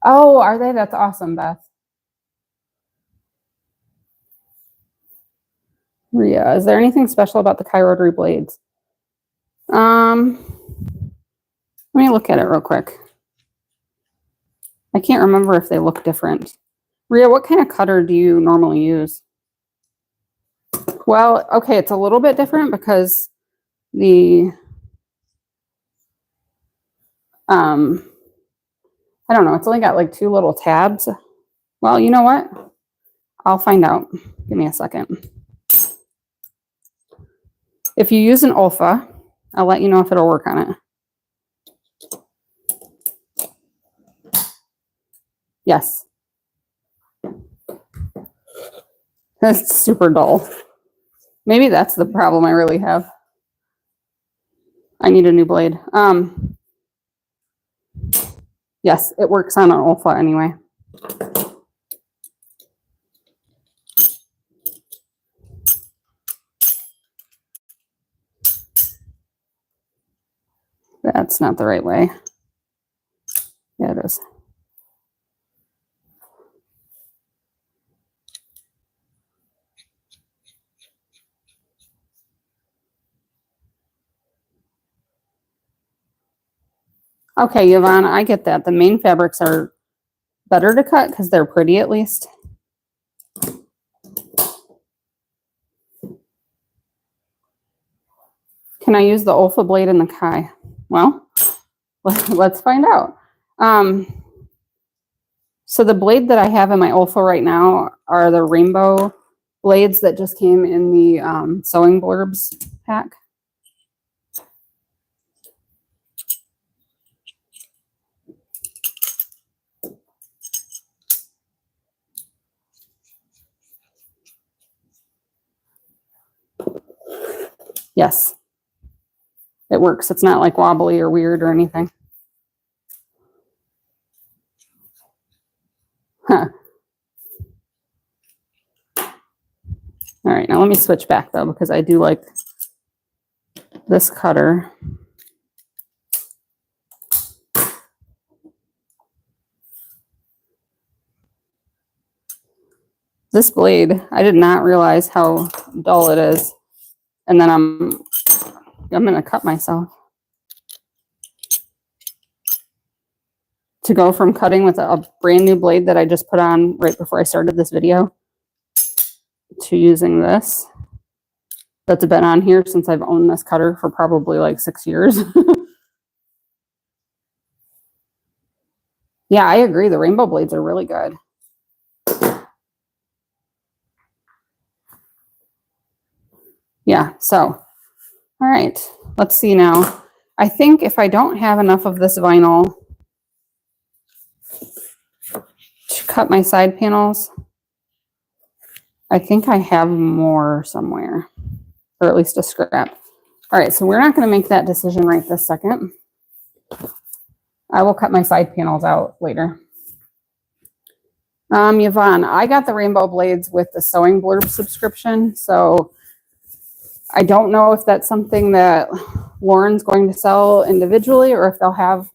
S1: Oh, are they? That's awesome, Beth. Rhea, is there anything special about the Kai rotary blades? Let me look at it real quick. I can't remember if they look different. Rhea, what kind of cutter do you normally use? Well, okay, it's a little bit different because the I don't know, it's only got like 2 little tabs. Well, you know what? I'll find out. Give me a second. If you use an Olfa, I'll let you know if it'll work on it. Yes. That's super dull. Maybe that's the problem I really have. I need a new blade. Yes, it works on an Olfa anyway. That's not the right way. Yeah, it is. Okay, Yvonne, I get that. The main fabrics are better to cut because they're pretty at least. Can I use the Olfa blade in the Kai? Well, let's find out. So the blade that I have in my Olfa right now are the rainbow blades that just came in the sewing blurbs pack. Yes, it works. It's not like wobbly or weird or anything. Huh. All right, now let me switch back though, because I do like this cutter. This blade, I did not realize how dull it is. And then I'm gonna cut myself. To go from cutting with a brand new blade that I just put on right before I started this video to using this that's been on here since I've owned this cutter for probably like 6 years. Yeah, I agree. The rainbow blades are really good. Yeah, so, all right, let's see now. I think if I don't have enough of this vinyl to cut my side panels, I think I have more somewhere, or at least a scrap. All right, so we're not going to make that decision right this second. I will cut my side panels out later. Yvonne, I got the rainbow blades with the sewing blurb subscription, so I don't know if that's something that Lauren's going to sell individually or if they'll have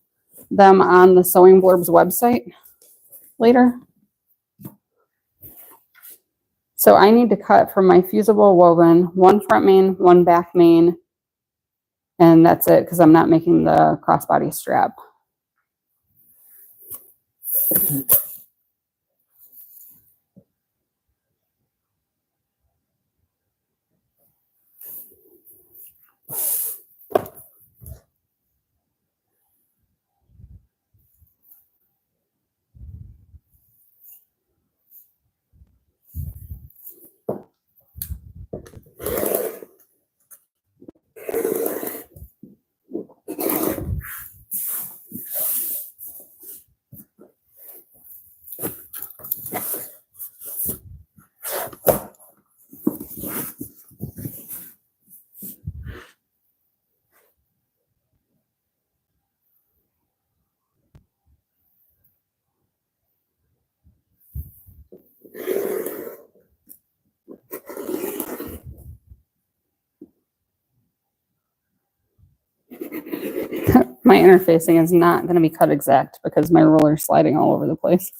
S1: them on the sewing blurbs website later. So I need to cut from my fusible woven, one front main, one back main, and that's it because I'm not making the crossbody strap. My interfacing is not going to be cut exact because my ruler is sliding all over the place.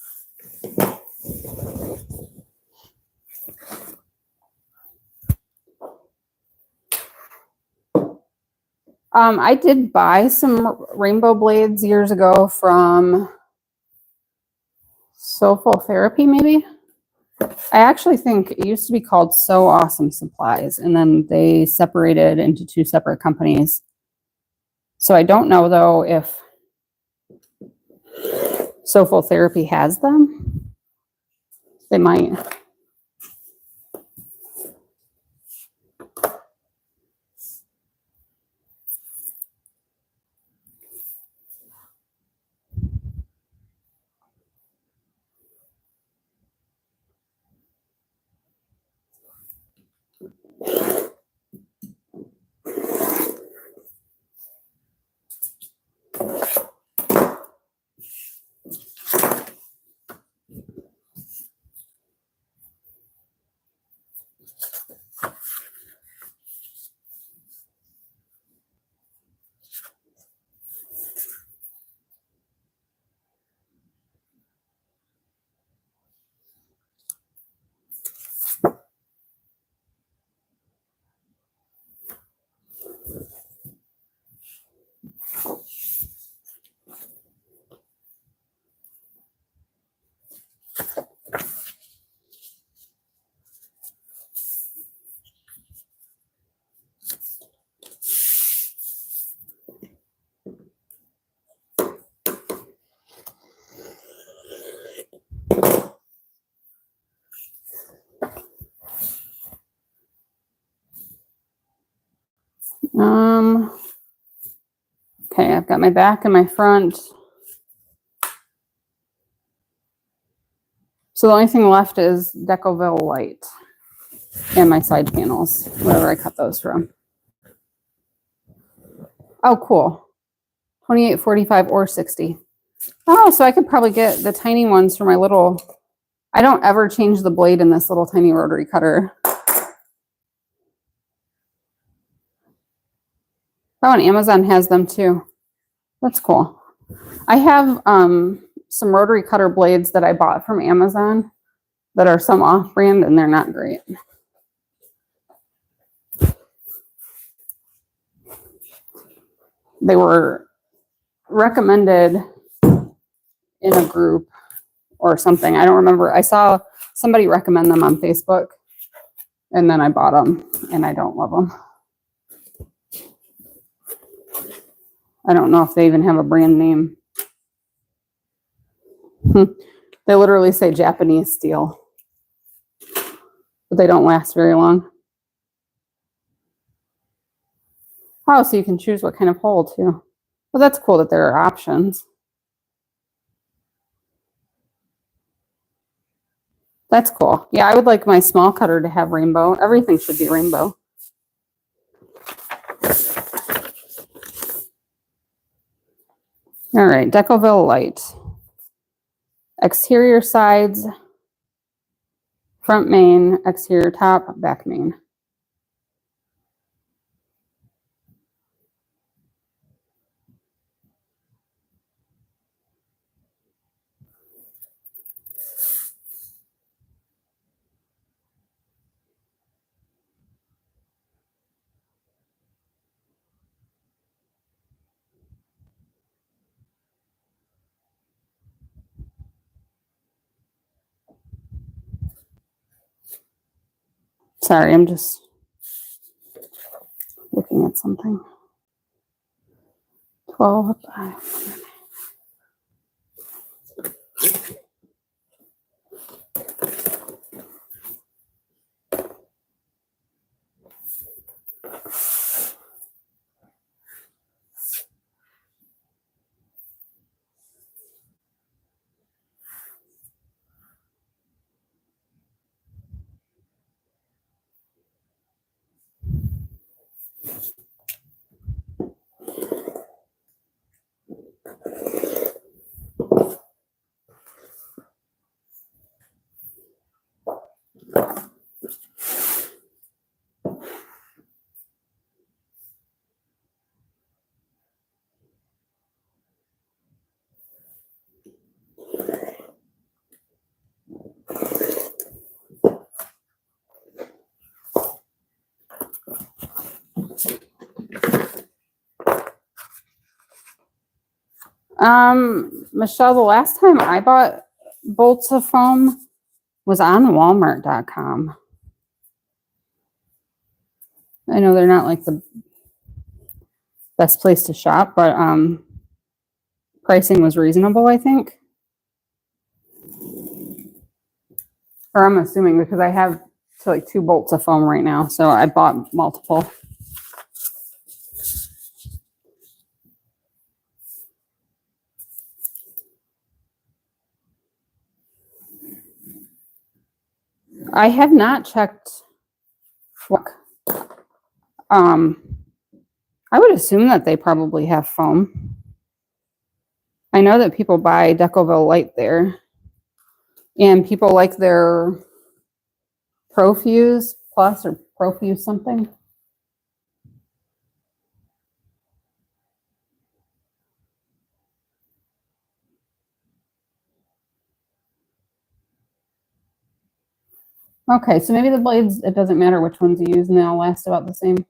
S1: I did buy some rainbow blades years ago from Soulful Therapy, maybe. I actually think it used to be called So Awesome Supplies, and then they separated into two separate companies. So I don't know, though, if Soulful Therapy has them. They might. Okay, I've got my back and my front. So the only thing left is Decoville Light and my side panels, wherever I cut those from. Oh, cool. 28, 45, or 60. Oh, so I could probably get the tiny ones for my little... I don't ever change the blade in this little tiny rotary cutter. Oh, and Amazon has them too. That's cool. I have some rotary cutter blades that I bought from Amazon that are some off-brand, and they're not great. They were recommended in a group or something. I don't remember. I saw somebody recommend them on Facebook, and then I bought them, and I don't love them. I don't know if they even have a brand name. They literally say Japanese steel, but they don't last very long. Oh, so you can choose what kind of hole too. Well, that's cool that there are options. That's cool. Yeah, I would like my small cutter to have rainbow. Everything should be rainbow. All right, Decoville Light. Exterior sides, front main, exterior top, back main. Sorry, I'm just looking at something. 12. Michelle, the last time I bought bolts of foam was on Walmart.com. I know they're not like the best place to shop, but pricing was reasonable, I think. Or I'm assuming, because I have like 2 bolts of foam right now, so I bought multiple. I have not checked. I would assume that they probably have foam. I know that people buy Decoville Light there, and people like their Profuse Plus or Profuse something. Okay, so maybe the blades, it doesn't matter which ones you use, and they'll last about the same.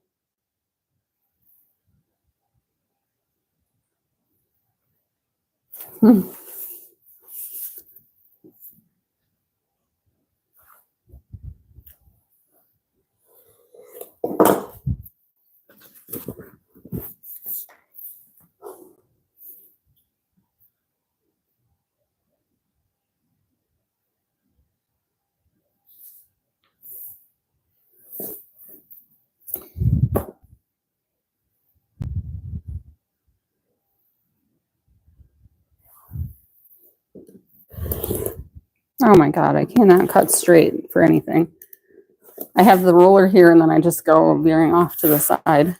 S1: Oh my God, I cannot cut straight for anything. I have the ruler here and then I just go veering off to the side.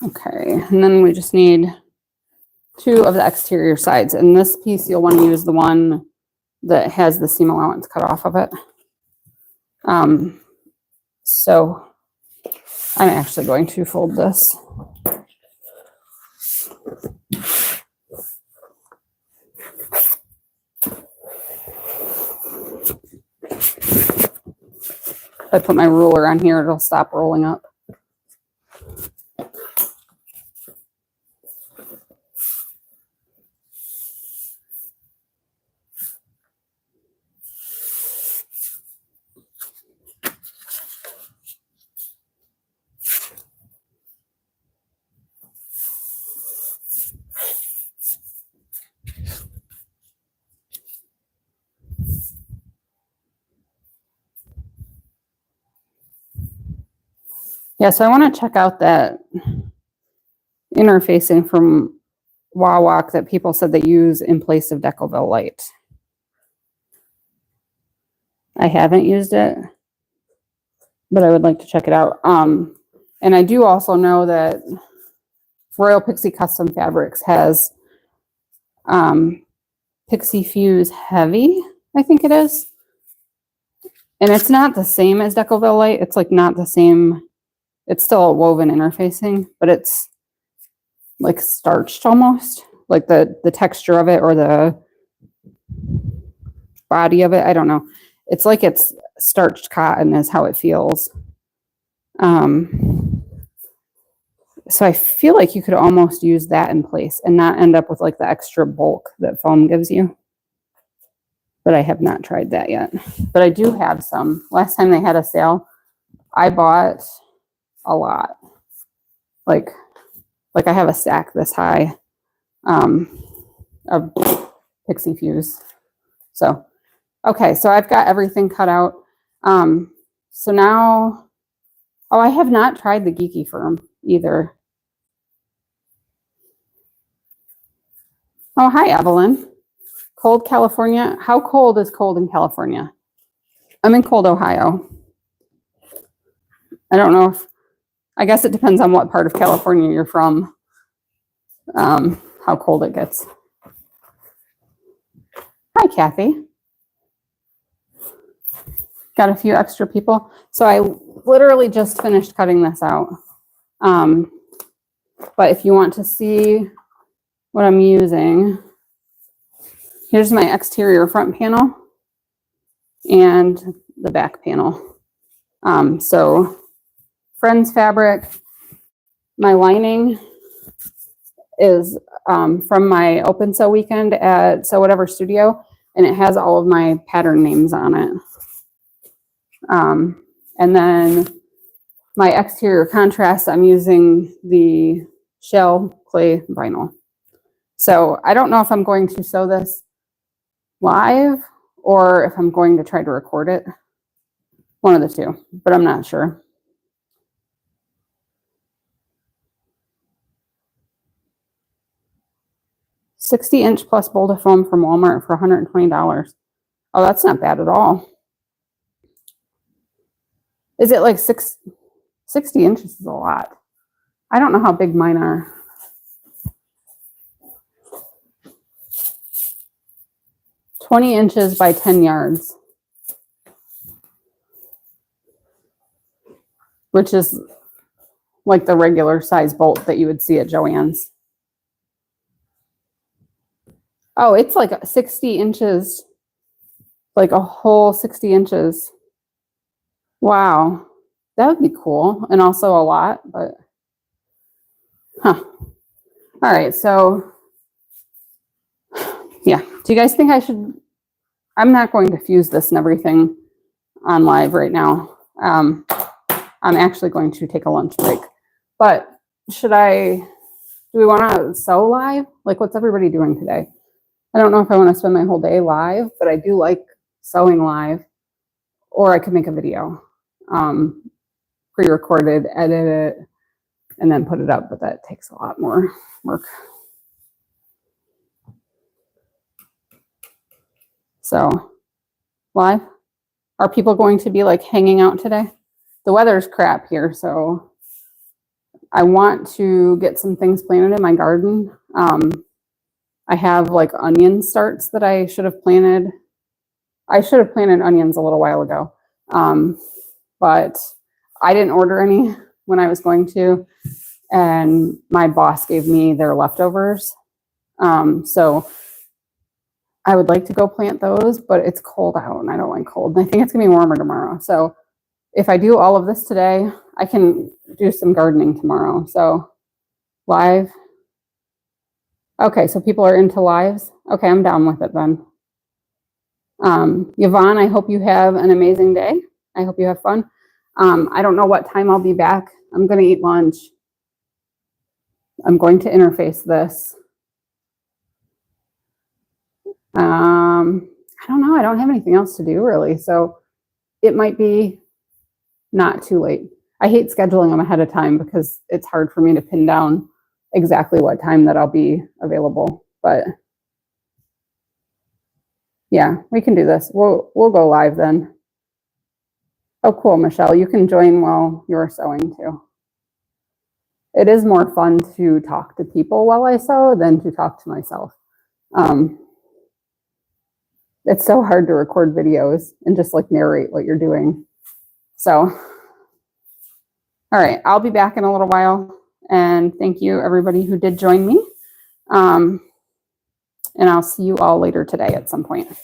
S1: Okay, and then we just need 2 of the exterior sides. And this piece, you'll want to use the one that has the seam allowance cut off of it. So I'm actually going to fold this. If I put my ruler on here, it'll stop rolling up. Yeah, so I want to check out that interfacing from Wawak that people said they use in place of Decoville Light. I haven't used it, but I would like to check it out. And I do also know that Royal Pixie Custom Fabrics has Pixie Fuse Heavy, I think it is. And it's not the same as Decoville Light. It's like not the same. It's still a woven interfacing, but it's like starched almost. Like the texture of it or the body of it. I don't know. It's like it's starched cotton is how it feels. So I feel like you could almost use that in place and not end up with like the extra bulk that foam gives you. But I have not tried that yet. But I do have some. Last time they had a sale, I bought a lot. Like I have a stack this high of Pixie Fuse. So, okay, so I've got everything cut out. So now, oh, I have not tried the Geeky Firm either. Oh, hi, Evelyn. Cold California. How cold is cold in California? I'm in cold Ohio. I don't know if, I guess it depends on what part of California you're from, how cold it gets. Hi, Kathy. Got a few extra people. So I literally just finished cutting this out. But if you want to see what I'm using, here's my exterior front panel and the back panel. So Friends fabric, my lining is from my open sew weekend at Sew Whatever Studio, and it has all of my pattern names on it. And then my exterior contrast, I'm using the shell clay vinyl. So I don't know if I'm going to sew this live or if I'm going to try to record it. One of the two, but I'm not sure. $60-inch plus Bolda foam from Walmart for $120. Oh, that's not bad at all. Is it like 60 inches is a lot. I don't know how big mine are. "20 inches by 10 yards. Which is like the regular size bolt that you would see at Joann's. Oh, it's like 60 inches. Like a whole 60 inches. Wow. That would be cool. And also a lot, but huh. All right, so yeah. Do you guys think I I'm not going to fuse this and everything on live right now. I'm actually going to take a lunch break. But do we want to sew live? Like, what's everybody doing today? I don't know if I want to spend my whole day live, but I do like sewing live. Or I could make a video, pre-recorded, edit it, and then put it up, but that takes a lot more work. So, live? Are people going to be like hanging out today? The weather's crap here, so I want to get some things planted in my garden. I have like onion starts that I should have planted. I should have planted onions a little while ago, but I didn't order any when I was going to, and my boss gave me their leftovers. So I would like to go plant those, but it's cold out and I don't like cold. And I think it's gonna be warmer tomorrow. So if I do all of this today, I can do some gardening tomorrow. So live. Okay, so people are into lives. Okay, I'm down with it then. Yvonne, I hope you have an amazing day. I hope you have fun. I don't know what time I'll be back. I'm going to eat lunch. I'm going to interface this. I don't know. I don't have anything else to do really. So it might be not too late. I hate scheduling them ahead of time because it's hard for me to pin down exactly what time that I'll be available. But yeah, we can do this. We'll go live then. Oh, cool, Michelle. You can join while you're sewing too. It is more fun to talk to people while I sew than to talk to myself. It's so hard to record videos and just like narrate what you're doing. So, all right, I'll be back in a little while. And thank you everybody who did join me. And I'll see you all later today at some point.